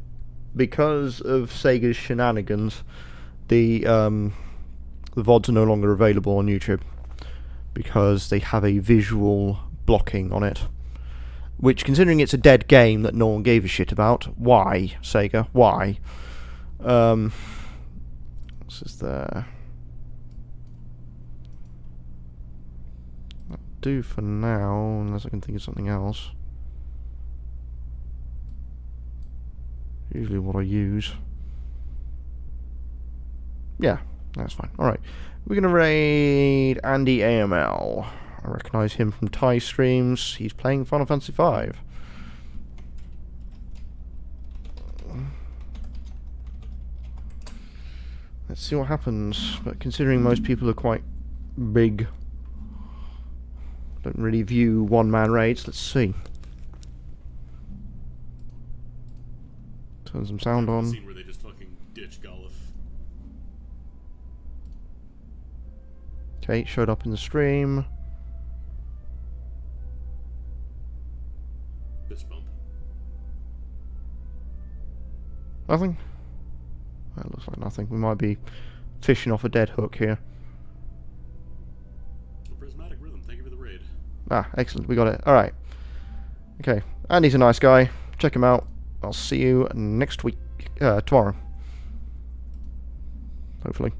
because of Sega's shenanigans, the VODs are no longer available on YouTube because they have a visual blocking on it. Which, considering it's a dead game that no one gave a shit about, why, Sega? Why? This is there. That'll do for now, unless I can think of something else. Usually what I use. Yeah, that's fine. Alright, we're going to raid Andy AML. I recognise him from Thai streams. He's playing Final Fantasy V. Let's see what happens. But considering most people are quite big, don't really view one-man raids, let's see. Turn some sound on. Scene where they just fucking ditch Golf. Okay, showed up in the stream. Fist bump. Nothing? That looks like nothing. We might be fishing off a dead hook here. A prismatic rhythm. Thank you for the raid. Ah, excellent. We got it. Alright. Okay. Andy's a nice guy. Check him out. I'll see you next week. Tomorrow. Hopefully.